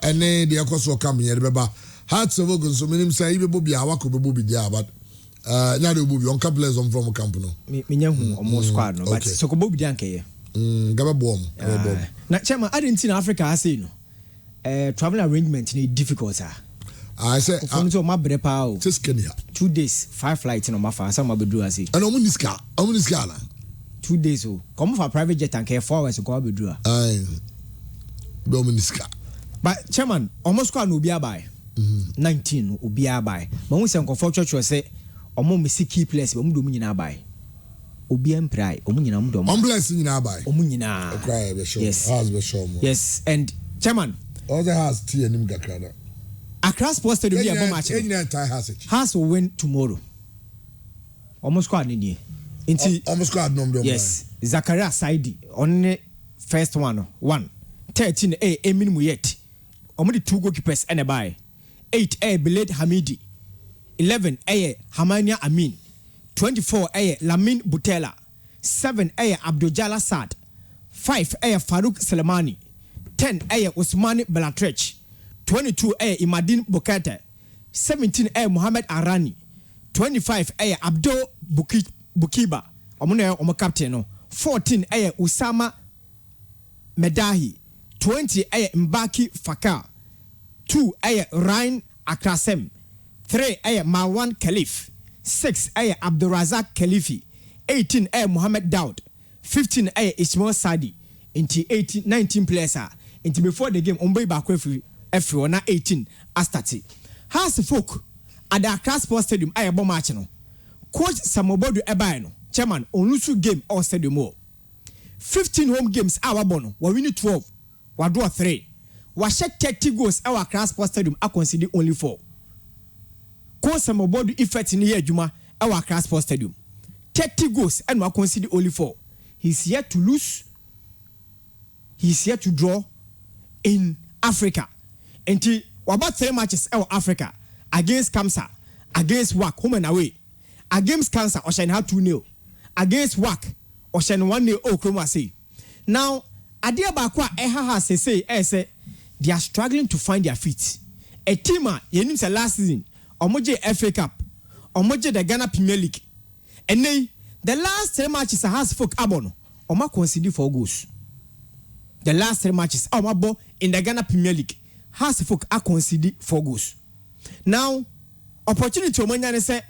and then the akoso come here beba Hearts of Oak so minim say be bobi awako be bobi dia but na de bobi on players on from camp no me nyahu omo squad no but so ko bobi dia nke gaba bom na chama Argentina Africa say no travel arrangement is difficult, sir. I say, I'm so my brother Pao. Just Kenya. 2 days, 5 flights in my far. Some of the do as it. And I'm in this car. 2 days, oh. Come for private jet and care 4 hours to go be draw. Aye. Dominiska. But chairman, almost quite no be by 19 will be by. But we say for church was say, Omo me see key place, but we do mean by. Obi emprai, omunyina mudom. I'm blessing in by. Omunyina. Okay, be sure. Yes. Yes, and chairman. All the has tea and him gakrada. Accra Sports Stadium be a bomb match. Has will win tomorrow. Almost squad in almost squad no. Yes. Zakaria Saidi on first one. 13 Emin Muyet. Only 2 goalkeepers and a buy. 8 Bilad Hamidi. 11 Hamania Amin. 24 Lamin Butela. 7 Abdujala Sad. 5 Farouk Selemani. 10 Usmani Belatrech, 22 Imadin Bukete, 17 Muhammad Arani, 25 Abdul Bukiba, Omo captain, 14 Usama Medahi, 20 Mbaki Fakar, 2 Ryan Akrasem, 3 Marwan Khalif, 6 Abdurazak Khalifi, 18 Muhammad Daud, 15 Ismail Sadi, into 19 players are. Into before the game, Ombe Bakwe F1 na 18 astati. Has folk at the Accra Sports Stadium I bomb match no. Coach Samobodu Ebaino, chairman Olusu game or stadium. 15 home games our bono, we win 12, we draw 3. We check 30 goals our Accra Sports Stadium I consider only 4. Coach Samobodu effect in here Juma our Accra Sports Stadium. 30 goals and we consider only 4. He's here to lose. He's here to draw in Africa. And about 3 matches in Africa against Kamsa, against WAC, home and away. Against Kamsa, Oshan had 2-0. Against WAC, Oshan 1-0 Okromasi. Now, Adia Bakwa Eha say they are struggling to find their feet. A teamer, you say last season, Omoje FA Cup, Omoje the Ghana Premier League. And they, the last 3 matches has folk Abono, Oma conceded 4 goals. The last 3 matches, Omabo in the Ghana Premier League has folk are conceded 4 goals. Now, opportunity to Omanyane say,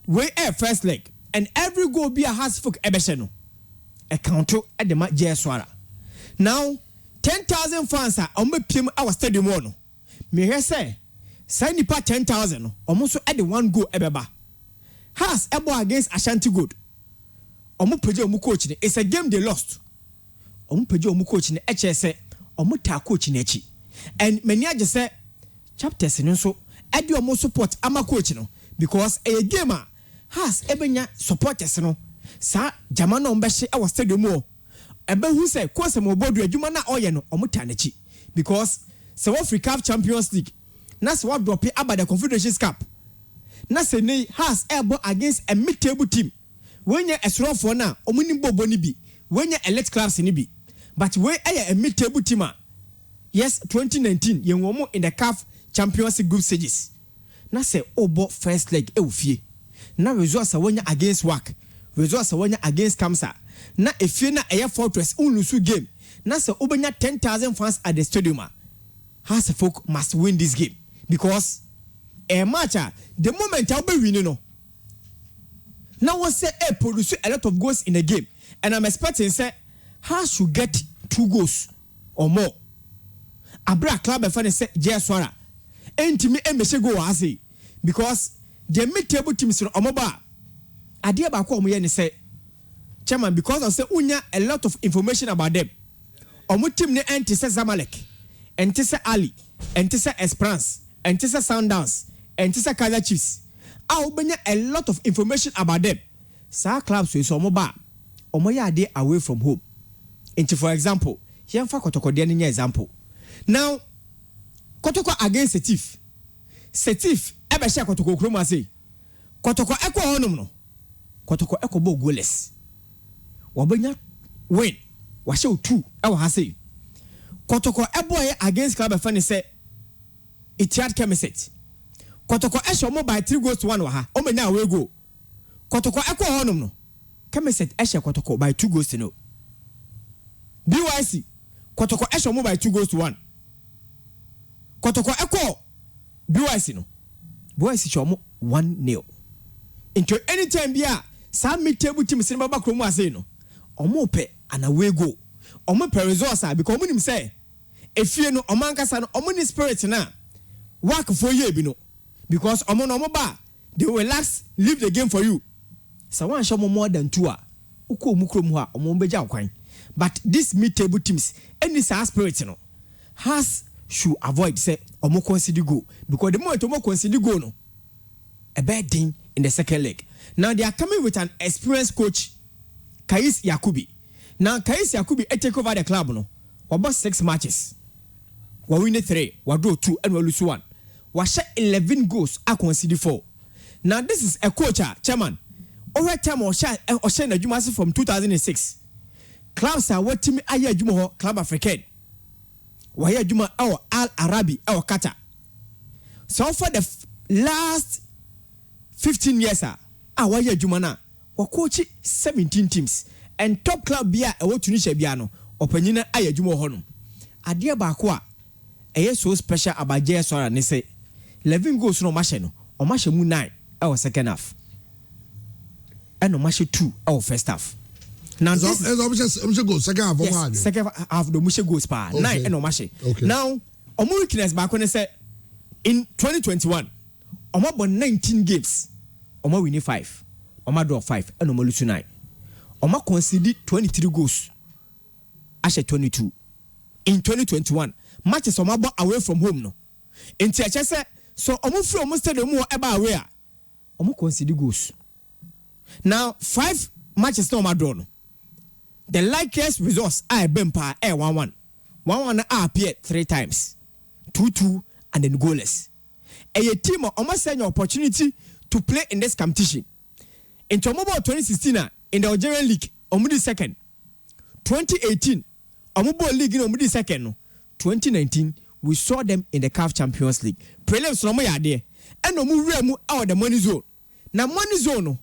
we first leg, and every goal be a has folk ebesheno. A counter at the match Swara. Now, 10,000 fans are on our stadium one. Me say, sign part 10,000, almost at the 1 goal ebeba. Has Ebo against Ashanti Good. Omu Pejo Omu coach, it's a game they lost. Omu Pejo Omu coach in HSA, Omu ta coach in Echi. And many just say, chapters and so, I do more support ama coach no, because a gamer has ebenya supporters no. Sa Jamano Mbeshi our stadium more. Ebe who say, Kwasa Mobodu, Jumana Oyeno, Omu ta nechi. Because South Africa Champions League, na se what drop about the Confederations Cup na se ne has airborne against a mid-table team when you a strong for now omuni bobo ni bi when you elite class ni bi but when a mid-table team yes 2019 yen wo in the CAF Champions League group stages na se obo first leg e ofie na results when you against WAC results when you against Kamsa na efie na Air Fortress unlusu game na se obenya 10,000 fans at the stadium has a folk must win this game because a match the moment I'll be winning no now was say produce a lot of goals in the game and I'm expecting say Hearts should get 2 goals or more abra club e fan say Jeswara entimi e mehye go ase because the mid-table teams no omoba ade ba ko omoye ne say chairman because I say unya a lot of information about them omo team ne enti say Zamalek enti say Ali enti say Esperance enti say Sundowns enti say Kaizer Chiefs ubenya a lot of information about them sa clubs so omoba omoye ade away from home enti for example yemfa Kotoko de ne example now Kotoko against Setif ebe share Kotoko krom ase Kotoko ekwo honum no Kotoko ekwo bo goalless wabenya win wa show 2 e wa say Kotoko eboy against club fan say Etihad Kemiset Kotoko e show mo by 3 goals to 1 wa ha o menya away go Kotoko ekwo honum no Kemiset e share Kotoko by 2 goals to 0 BYC Kotoko e show mo by 2 goals to 1 Kotoko ekwo BYC no BYC show mo 1-0 into anytime bia sa mid-table team sin baba kromu ase no omo pe an away go omo pe results because omo nim say efie no omo ankasa no omo ni spirit na work for you bi no because omo no omo ba they will relax leave the game for you so one show more than 2 uko omo kromu ha omo beja kwan but this mid-table teams any sa spirit no has should avoid say omo consider go because the moment omo consider go no a bad thing in the second leg. Now they are coming with an experienced coach, Kais Yakubi. Now Kais Yakubi take over the club no. We about 6 matches. We win 3, we draw 2, and we lose 1. We shot 11 goals, I concede 4. Now this is a coach, chairman. Over time or share na Jumasi from 2006. Clubs are what team aye Jumo Club African. We here Juma our Al Arabi our Qatar. So for the last 15 years waya jumana wa coach 17 teams and top club bia e wo Tunisia bia no opanyina ayadwuma ho no ade ba ko a eye so special about Jeswara ne say 11 goals no mahye no o mahye mu 9 our second half and no mahye 2 our first half now this is go second half yes, second half do mahye goals pa 9 and no mahye now omo weakness ba ko ne say in 2021 omo bon 19 games omo win 5 omo draw 5 and omo lose 9 omo concede 23 goals ashe 22 in 2021 matches omo bo away from home no enti eche se so omo free omo stadium wo eba away a omo concede goals now 5 matches no omo draw no the likeliest results are bempa 1-1 1-1 appear 3 times 2-2 and then goalless a team almost send your opportunity to play in this competition. In 2016 in the Algerian League, Omudi second. 2018, Omubo League in Omudi second. 2019, we saw them in the CAF Champions League. Prelims no more there. And Omu out the money zone. Now money zone,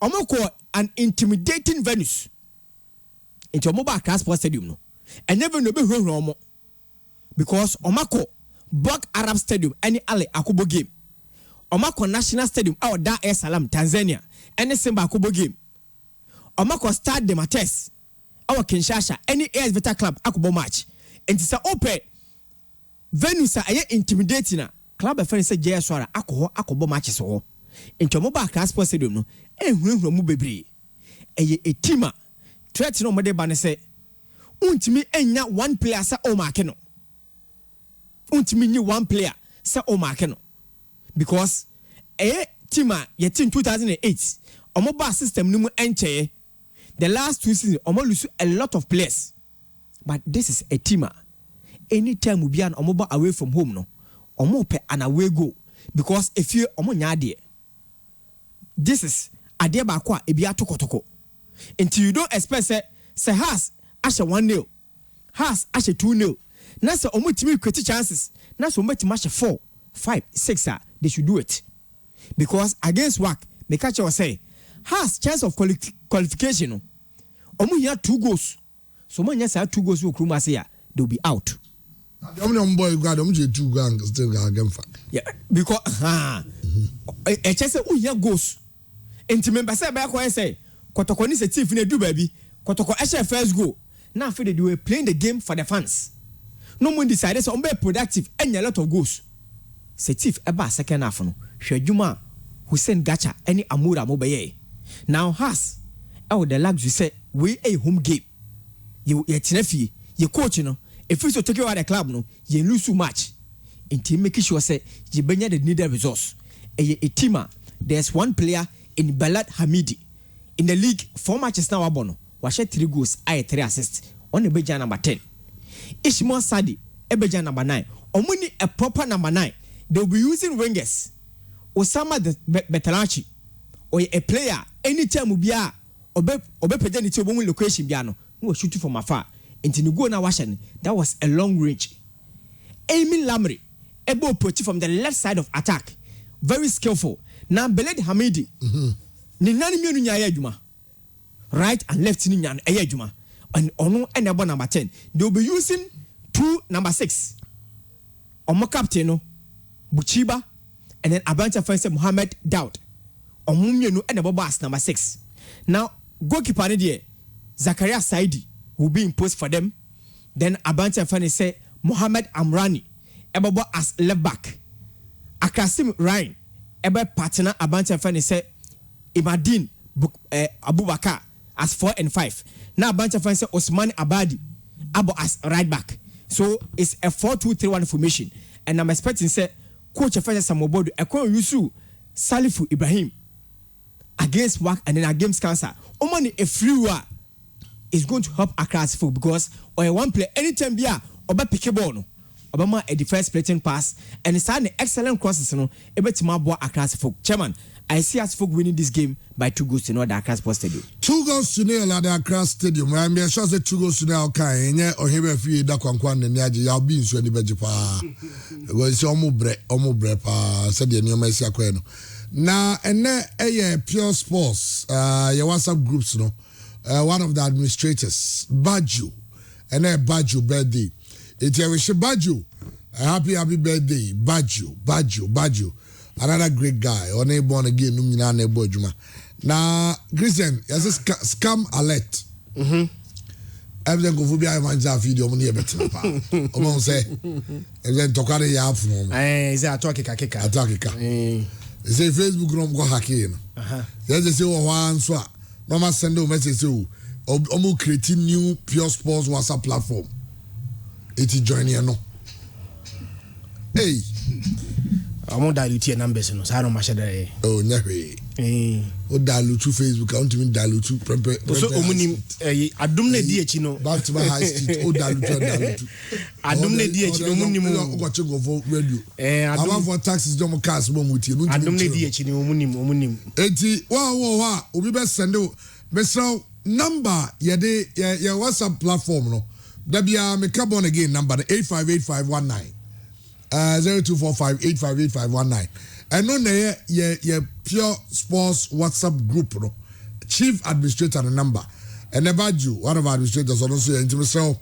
Omoko an intimidating Venus. Into Omoba Transport Stadium no. And never no be wrong because Omako Bok Arab Stadium any Ali Akubo game. Omako National Stadium out Dar es Salaam Tanzania any Simba Akubo game. Omako Stade de Mates our Kinshasa any AS Vita Club Akubo match. And it's a open venues are intimidating club friend say Jeswara Akubo matches so. Into Mobile Transport Stadium no ehunhun bebre. A team threat no mode ban say untimi enya one player say o mark no. Untimi ni one player say o mark no. Because team yet in 2008 omoba system no mu enche the last 2 seasons omo lose a lot of players, but this is a team anytime we be an omoba away from home no omo pe an away goal because if you omo nya this is ade ba ko a ebi atokotoko until you don't expect say has ashe 1-0 has ashe 2-0 na say omo timi create chances na so omo timi ashe 4 5 6 they should do it because against WAC the catcher will say has chance of qualification omo here 2 goals so omo nya say 2 goals we kruma say they'll be out. The only boy got them 2 gang still got game fan. Yeah, because a chance who here goes. Into member say back when I say Kotoko ni se team ne do baby. Kotoko actually first goal. Now after they were playing the game for the fans. No one decided so be productive and a lot of goals. Se team eba second half no. Hwejuma Hussein Gacha any Amura Mobeye. Now has the luxury say we a home game. You tenefi, you coach no. If you so take you out of the club no, you lose too much. Until making sure say you bring the needed resource. A teamer, there's one player in Balad Hamidi in the league 4 matches now abono. Washe 3 goals, I 3 assists. On the beja number 10. Ishmael Sadi, beja number 9. Omuni a proper number 9. They'll be using wingers. Osama the Betalachi or a player anytime ubia obe pedanity one location biano who was shooting from afar. Until you go now washing, that was a long range. Aiming Lamri, able to from the left side of attack, very skillful. Now Beled Hamidi, ni nani mionu nya yejuma, right and left ni nya yejuma, and ono and number 10. They'll be using 2 number 6. Omo captain Buchiba, and then Abanta Fancy Mohammed Daud. Omo mionu and boss number 6. Now goalkeeper ni Zakaria Saidi will be imposed for them. Then Abanta Fanny say Mohammed Amrani Ebobo as left back. Akasim Ryan Ebe partner Abanta Fanny say Imadin Abubakar as 4 and 5. Now Abanta Fanny say Osman Abadi Abo as right back. So it's a 4-2-3-1 formation. And I'm expecting say Coach Afanya Samobodu Ekon Yusu Salifu Ibrahim against WAC and then against Cancer. Omani a free war is going to help Accra Football because or one play anytime bia oba pick ball no obama a defense splitting pass and it's an excellent crosses no ebetima boa Accra Football. Chairman, I see us folk winning this game by 2 goals to no Accra Sports Stadium. 2 goals to nil at the Accra Stadium. I'm sure say 2 goals to nil kai nye ohebe fi da kwankwan ne age ya obi nsu ani beje pa. Go si omo bre pa said the nyoma isi akwa no. Na ene pure sports your WhatsApp groups no. One of the administrators, Baju, and a Baju birthday. It's a wish Baju, a happy birthday, Baju. Another great guy, on a born again, Numina Nebojuma. Now, Christian, yes, a scam alert. Everything go for be a man's video on the better. Almost say, and then Tokari Yap from is that talking They say Facebook room go hacking. There's a say one swap. Mama send a message to Omo creating new pure sports WhatsApp platform. It is joining you no. Hey. I'm not dilute numbers, no. So I don't match that. Oh, never. O dilute Facebook. I want to mean dilute. So omunim. Adumne DH no. Back to my high street. O dilute. Adumne DH no. Omunim. Watching for radio. I want for taxes. Don't cast one with you. Adumne DH no. Omunim. Eti. Wow. Obi be send o. Mesra number. Yede. Your WhatsApp platform no. Dabia me carbon again number 858519. 0245858519. I know ye pure sports WhatsApp group no. Chief administrator the number. And about you, one of our administrators also into so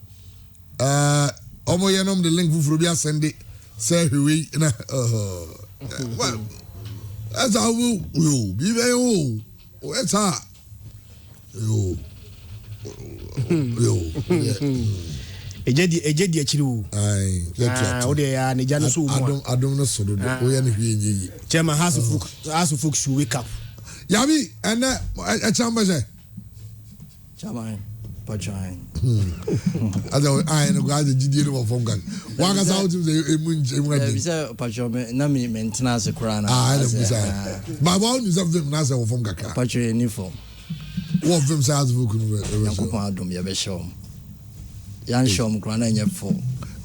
omo ye nom the link for be send it say we well that's how we be very that's how Ejedi achiru. O de ya ne jano so mo. Adom no so do. O ya ne hwie nyi. Chairman House of Folk should wake up. Yabi and a chamba say. Chairman Pachai. I no go the GD no from gang. Waka sao to the emunje. Bi say Pachai na me maintenance kura na. I know bi say. But one is of them na say from gaka. Pachai uniform. What of them say House of Folk no. Yankopon adom ya be show. Yan shom grana nye 4.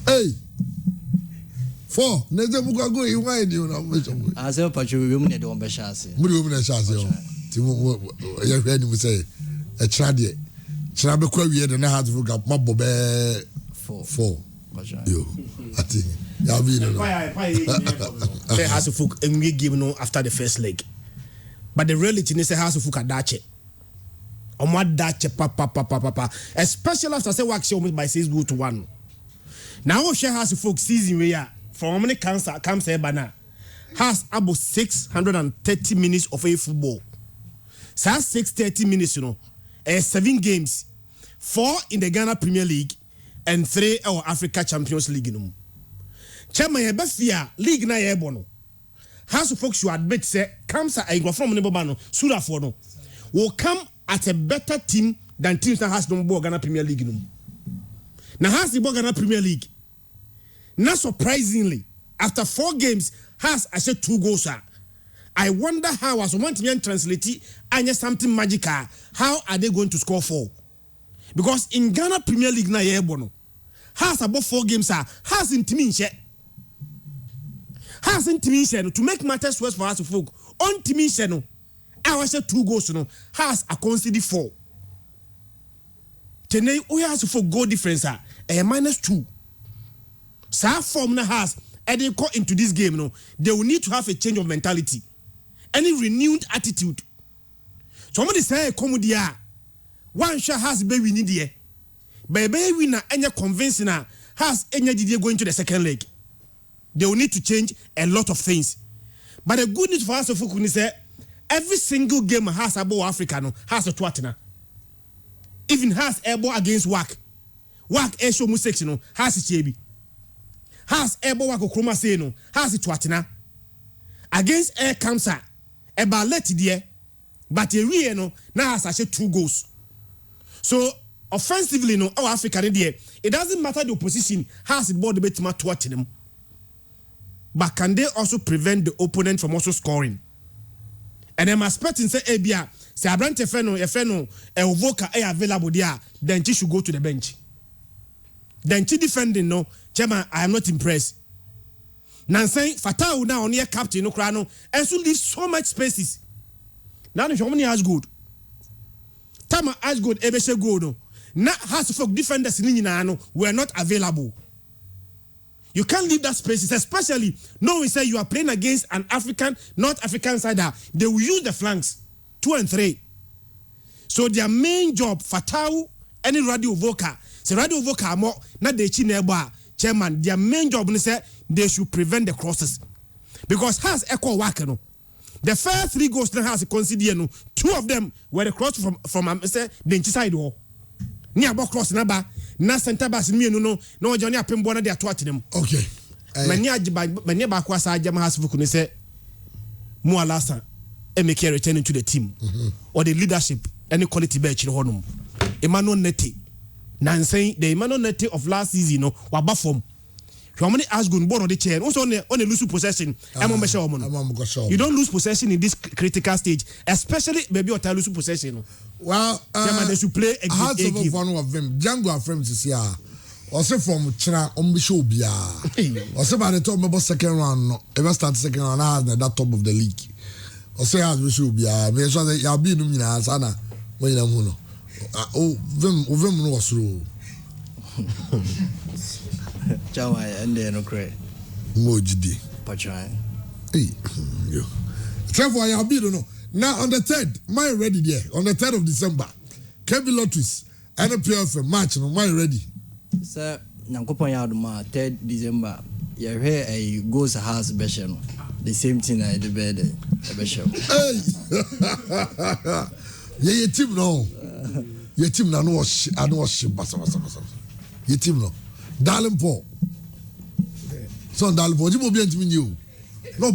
Hey. 4 na ze buka go yi why ni na mo so ase pacho we mu ne de on be chance mu de na chance yo ti mo ya hwe ni mo say e tra de tra be kwa wie de na ha to ga mabo be 4 yo ati ya bi no say has to fuck and we give no after the first leg but the reality is say has to fuck adache omo adache papa especially after say work show by 6-1 now we share has to fuck season we are from many cancer comes here bana has about 630 minutes of a football so 630 minutes 7 games 4 in the Ghana Premier League and 3 our Africa Champions League Chama ye befia league na ye bono. House of folks you admit say comes a go from Nebo no Sura for no will come at a better team than teams that has no Ghana Premier League no. Now has the Ghana Premier League. Not surprisingly, after 4 games has I said 2 goals. I wonder how as one to translate it and something magical. How are they going to score 4? Because in Ghana Premier League na ye bono has about 4 games has in team has in team to make matters worse for us to folk on team no I was 2 goals no has a conceded 4 today we has to folk goal difference a -2 so form na has and they go into this game no they will need to have a change of mentality any renewed attitude somebody say come dia one shot has be winning there baby winner any convincing has any did going to the second leg they will need to change a lot of things but the good news for us of is say every single game has about Africa no has a twatna even has able against WAC show mu section no has chebi has able WAC okroma say no has twatna against Air Kamsa eba let there but a real no now has actually 2 goals so offensively no our Africa there it doesn't matter the opposition has the ball the bit to watch them but can they also prevent the opponent from also scoring and I'm expecting say Abia say Abrante Feno Evoka available there then she should go to the bench then she defending no chairman I am not impressed Nansay Fatau now near captain no crano and so leave so much spaces now the Germany has good Tama has good Ebeshe go no now has to folk defenders in no were not available. You can't leave that spaces, especially knowing say you are playing against an African, North African side. They will use the flanks 2 and 3. So their main job, Fatau, any radio vocal, say radio vocal more not the chineba chairman. Their main job is say they should prevent the crosses because has echo work no. The first 3 goals that has considered no 2 of them were the cross from say the side wall. Ni abo cross na ba na center back mienu no na Johnny Apembo na de ato atenem okay mani ba kwa sa jama hasfuku ne say mu alasa make returning to the team or the leadership any quality be chire honum Emmanuel Nete Nansay the Emmanuel Nete of last season no wa ba form how many Asgun born on the chair also on a lose possession you don't lose possession in this critical stage especially baby or lose possession well they should play a game one of them Django friends is here also from China show bia also by the time second round no ever start second round has that top of the league also has we show bia me sure that ya be no nyina sana when you know them no was through Jawa and then okay. Mojidi. Pachai. Hey, yo. Therefore, I have been no. Now on the 3rd, my ready there. On the 3rd of December, Kevin Lotris and a player for match. No, my ready. Sir, Nankopon Yaduma 3rd December. You hear a goes house beshen. The same thing I did bed beshen. Hey. Yeah, your team no. Your team no was I know was your team no. Darling Paul. So Darling Paul, you will be entering you. No,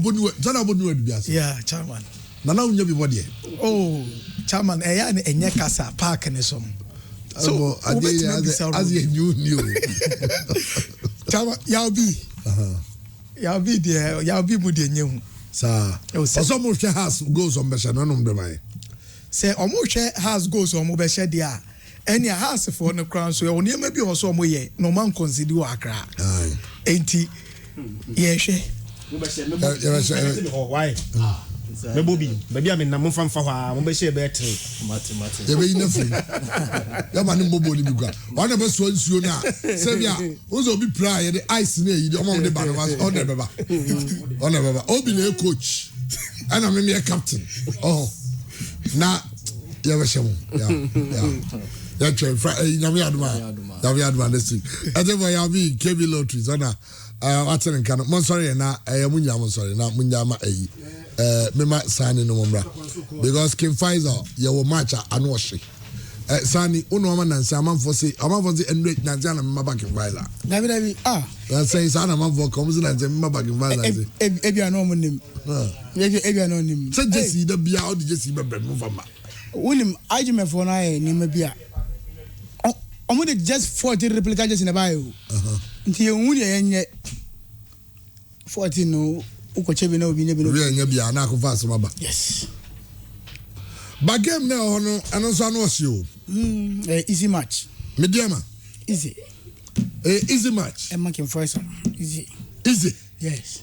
yeah, chairman. Nana will be body. Oh, chairman, a Kasa Park and some. So, as you knew. Chairman, Yabi, dear, Yabi Mudian. Sir, some of your house goes on Beshan. Say, almost has goes on Mobesha, dear. Any house for no crown, so only maybe also no man consider Accra. 80 Yes. Why? Mebobi, baby, I mean, I'm from Fawa, Mobeshe better. They were in the free. That man in Bobo Libuga. One of us was you now. Sabia, also be prior, the ice near you, among the band was on the Baba. On the Baba. Obi, coach. And I'm a captain. Oh, now, yeah, that's right. Yamiaduma, this thing. I think I have been KB Lotteries. What's in Canada? Monsori na Munya Monsori na Munyama Mema Sani no Mumbra because Kim Pfizer your match anwashi Sani uno man say amam for say enrich Nigeria Mema back in Vila David that says Sana man for comes in and Mema back in Vila Ebia no nim Ebia no nim say Jesse the bia or Jesse be move am William Ajime for na nim bia omo de just 40 replica just in the bio nti ehun ye 40 no ukochebe na obi ne bi no we nya bia na akova asoma yes but game na hono eno so no osio easy match mediama easy easy match am making first easy yes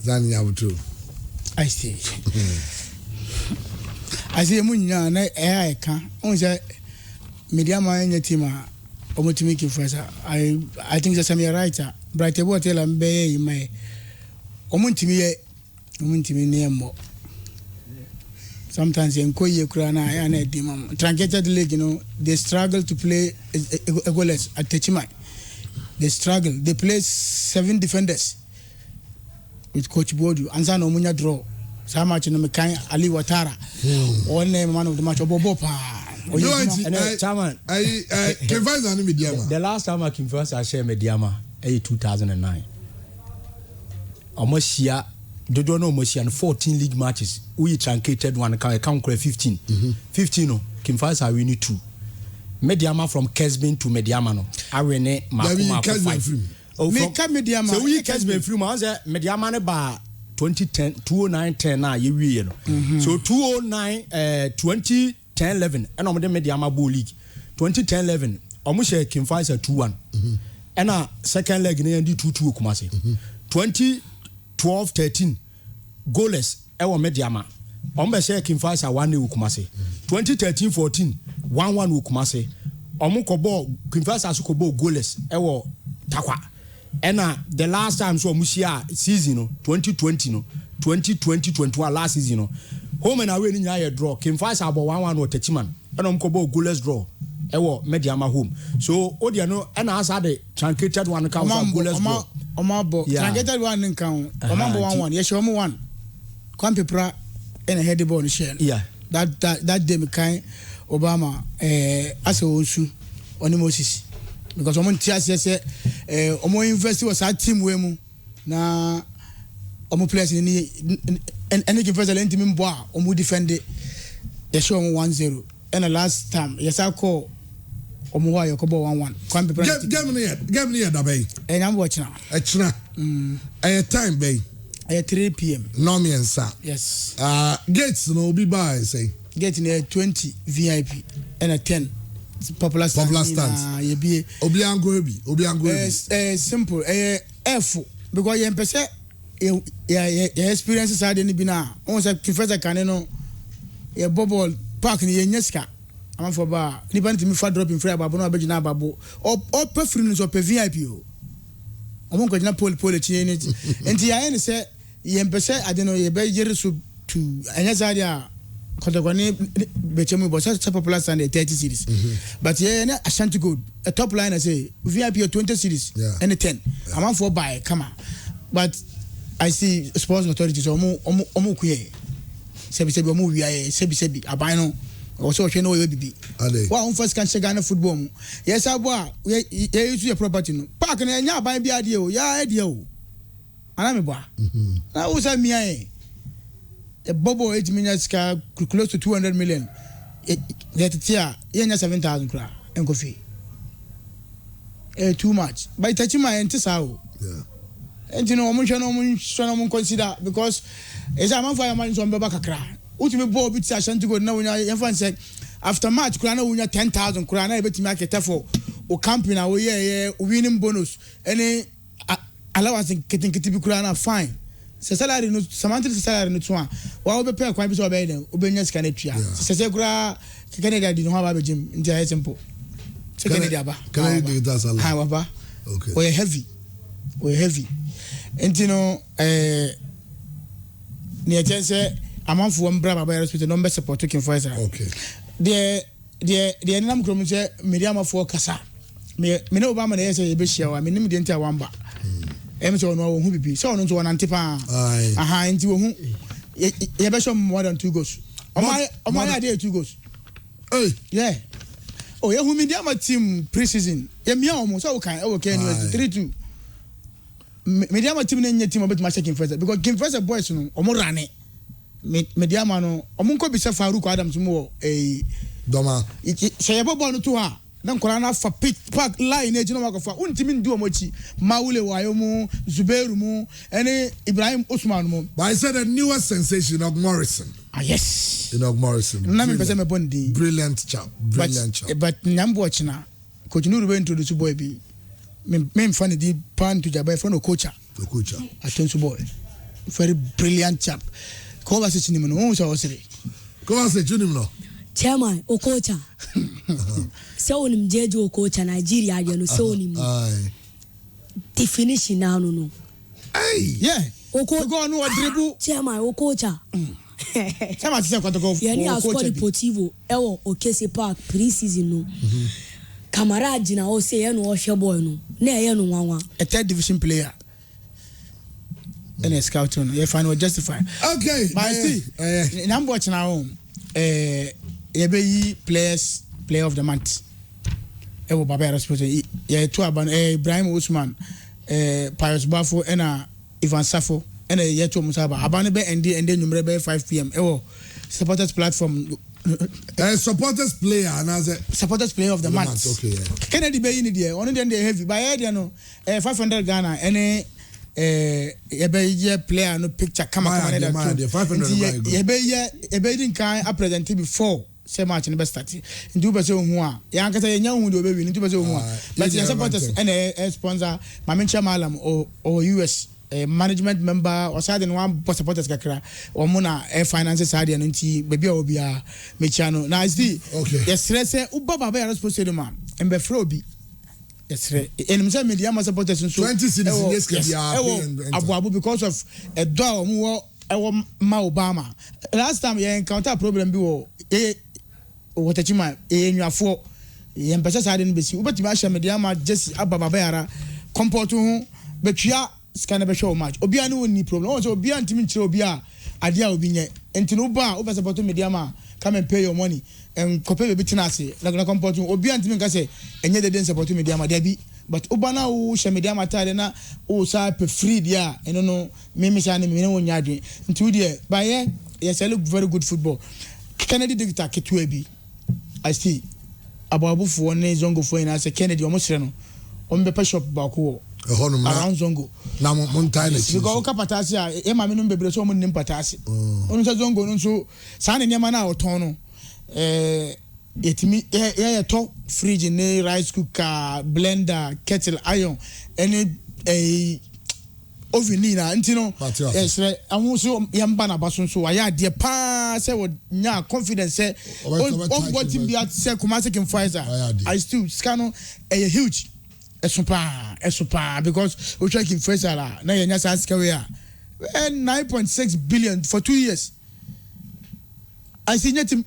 zani ya butu I see munya na eka on say mediama nya team omotimi ki first I think that some writer bright ebo tell am be mai omontimi ne mo sometimes enkoye kura na ya na dimam truncated league, you know, they struggle to play a goalless at Techimai. They play 7 defenders with Coach Bodu ansa no munya draw sa match no mekan Ali Watara one man of the match obobo pa The last time I came first, I shared Mediama 2009. Almost here, they don't know almost 14 league matches. We truncated one, count 15. 15, no. Kim first, I win 2. Mediama from Kesbin to Mediama, no. I win it, Makuma 5. Oh, from Mediama. So we Kesbin from Mediama by 2010, 2009-10, now you know. So 2009, 2010-11, and I'm the Mediama Bull League. 2010-11, almost Kim Pfizer 2-1. And a second leg in the 2-2 Kumasi. 2012-13, goalless, Ewa Mediama. Ombe Kim Pfizer 1-0 Kumasi. 2013-14, 1-1 Kumasi. Omukobo Kim Pfizer Sukobo goalless, Ewa Takwa. And the last time so Musia season, 2020, 2020-21 last season, home and away in your draw. Kim Pfizer about 1-1 or Techiman. And Omukobo goalless draw. Ewo Mediama home. So Odiano and as had the truncated one account of goalless draw. Omabo truncated one account. Omabo 1-1. Yes, Omo 1. Kwampepra and a heady ball share. Yeah. That day kind Obama as a Osu Onimosis. Because Omo Tias said Omo University was our team wemu na Omo players in any first element team boa Omo defend it. Yes, show 1-0. And the last time, yes, I call Omuwa Yokobo 1-1. Give me a bay. And I'm watching now. It's not a time, bay. At 3 p.m. No, me and sir. Yes. Gates no be by, say. Getting a 20 VIP and a 10 popular stance. Obiango. Simple. F because you experiences are any bina. Once a professor can know a bubble. Park ni yenyeska am for ba ni ban timi fa drop in free ababo na abegina ababo o preference so pe VIP o amon ko jina pole tie ni enti ya ene se yempese ade no ye be yere so to anyazaria kotokoni bechemu bo so popular stand 30 series but ye na Ashanti Gold a top line I say VIP 20 series and 10 am for buy come on but I see sports authorities omo kuye sebi omo wiaye sebi aban no o so hwe no we bibi wa on first can check Ghana football mu yes abo a ye use your property no park na nya aban bi ade o ya ade o ana me bo na wo sa mi aye e bobo 8 million ska close to 200 million that tia ye nya 7,000 kra enko fi too much by touching my entisa o and you know, I'm consider because as a man for a man from Babakakra, ultimate ball bits Ashanti Gold now. Everyone said after match, Krana win 10,000 Krana, bet to make a for or camping away, winning bonus, any allowance nkete bi kura na fine se salary no samantha salary no to a wa obepɛ kwan bi so obɛyɛ den obenya sika na tua se kura Canada di no ha ba gym nti ay simple se Canada aba Canada di that salary ha baba okay we heavy nti no ne atense amanfo mbra baba hospital no be support King Faisal okay de nam krom se mediama fo kasa me ne Obama na yese be hia wa me nim de nti a wamba em se ono wo hu bibi se ono nto wona nte pa aha nti wo hu ye be show more than 2 goals omo ya dey 2 goals yeah oh ye hu mediama team pre-season ye mia omo so wo kan e wo kan ni 3-2 mediama team na nya team obetuma checking first because King Faisal boys no omo rane mediama no omo nko bi se Farouk Adams mo doma se ye bobo no to ha na nkora na fa pit park line e jino makofa untimi ndu omochi Mawule wayo mu Zubairu mu ene Ibrahim Usman mu but I said the newest sensation of Morrison yes Morrison na me pese me bondi brilliant chap but nyambo ochina coach Nuru be introduce boy bi me fan di pan to jabai fan coach atensu boy very brilliant chap ko ba se chini no o so osire ko ba se chini no chairman Okocha so onim jeje Okocha Nigeria dia no so onim definition na no yeah go no dribble chairman Okocha chairman se kwato go yani Asco Deportivo ewo Okese Park pre-season no Kamara jina o se ye no hwe boy no na ye no nwanwa a third division player and a scout on you find justify okay but see number watch now Ebeyi player of the month. Ewo Baba Hospital. Ye two aban Ibrahim Usman, Pius Bafo ena Ivan Safo ena ye two Musaba. Abane be ende numere be 5 PM. Ewo supporters platform. Supporters player and as a supporters player of the month. Okay. Yeah. Kennedy be in there. Only then they heavy. By there no 500 Ghana ene ye player no picture come that 500 ye din kan a present before say match in best start ndu be say hu a ya nkata ye nya hu de obewi ndu be say hu a but the supporters and a sponsor Mamencha Malam or US management member or side one supporters kakra o mo na finances side no nti be bia obia mecha no na see yes say ubaba ba response to man embe fro obi yes enim say media supporters so 20 citizens yes can be abu because of a door mo ewo ma Obama last time you encounter problem bi wo wotachima enwafo ye mpesa sade no besi ubetimi ahia media ma Jesse ababa yara comport hu betwa scan be show match obia no ni problem o so obia ntimi nchire obia ade a obi nye ntino ba o be support media ma come and pay your money and copy be tinase na comport obia ntimi nka se enye de support media ma dia bi but ubana wo hye media ma tade na o sa pe free dia eno no me sha ne me won nyadwe nti de ba ye yes look very good football Kennedy dictator ketu abi I see ababufo ne zongo fo ina se Kennedy o mo sere no o mbe pe shop ba ko around zongo na montai na because o kapatasi a e ma me no bebre so o mo nim patasi onu se zongo no so sa ne nema na o ton no etimi ye to fridge ne rice cooker blender kettle iron any oven na ntino esre amuso yamba na baso so aya de pa say nya confidence say on what him be at say Kumasi King Faisal I still scan a huge esupa because we try King Faisal na nya sa scale 9.6 billion for 2 years I see nyati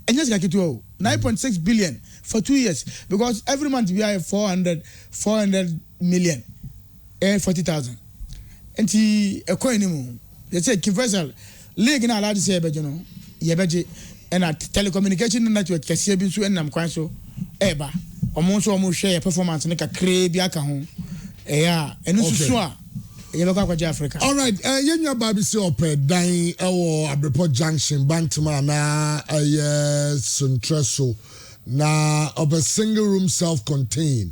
enya sika kitu 9.6 billion for 2 years because every month we are 400 million 40,000 enti ekoy ni mu they say King Faisal league na allowed say ebeje no ye beje and telecommunication network kase bi so enam kwan so eba omo so omo hwe performance ne kakre bi aka ho ya enu susu a ye be kwa Africa. All right, yenya baby say opɛ dan ewo Abrepo Junction Bantama na Suntreso na of a single room self-contained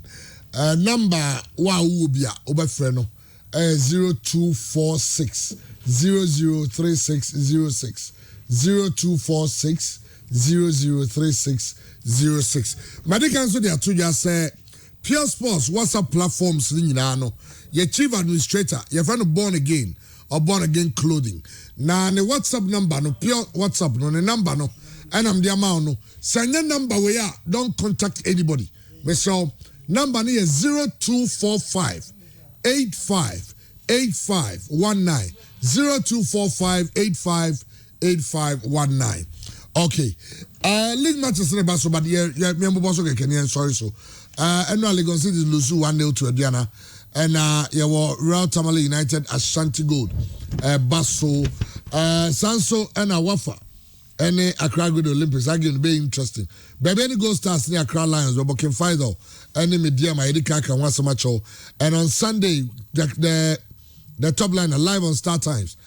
number wa wo bia obɛfrɛ no 0246 003606 0246 003606 Medical so they are to just say Pure Sports WhatsApp platforms ni nyina no your chief administrator, your friend born again or born again clothing. Now the WhatsApp number, no pure WhatsApp, no the number, no, and I'm the amount, no. Send your number where you don't contact anybody. So number is 0245 85 8519 0245 85 8519. Okay. League matches in the basso, but yeah, remember also can sorry so. And now Lagos City lose 1-0 to Adiana. And yeah, Real Tamale United Ashanti Gold. Basso, Sanso and Wafa. And Accra Good Olympics. Again, very interesting. Baby, any Gold Stars near Accra Lions, but can find out any media, my Edika can once a match. And on Sunday, the top line live on Star Times.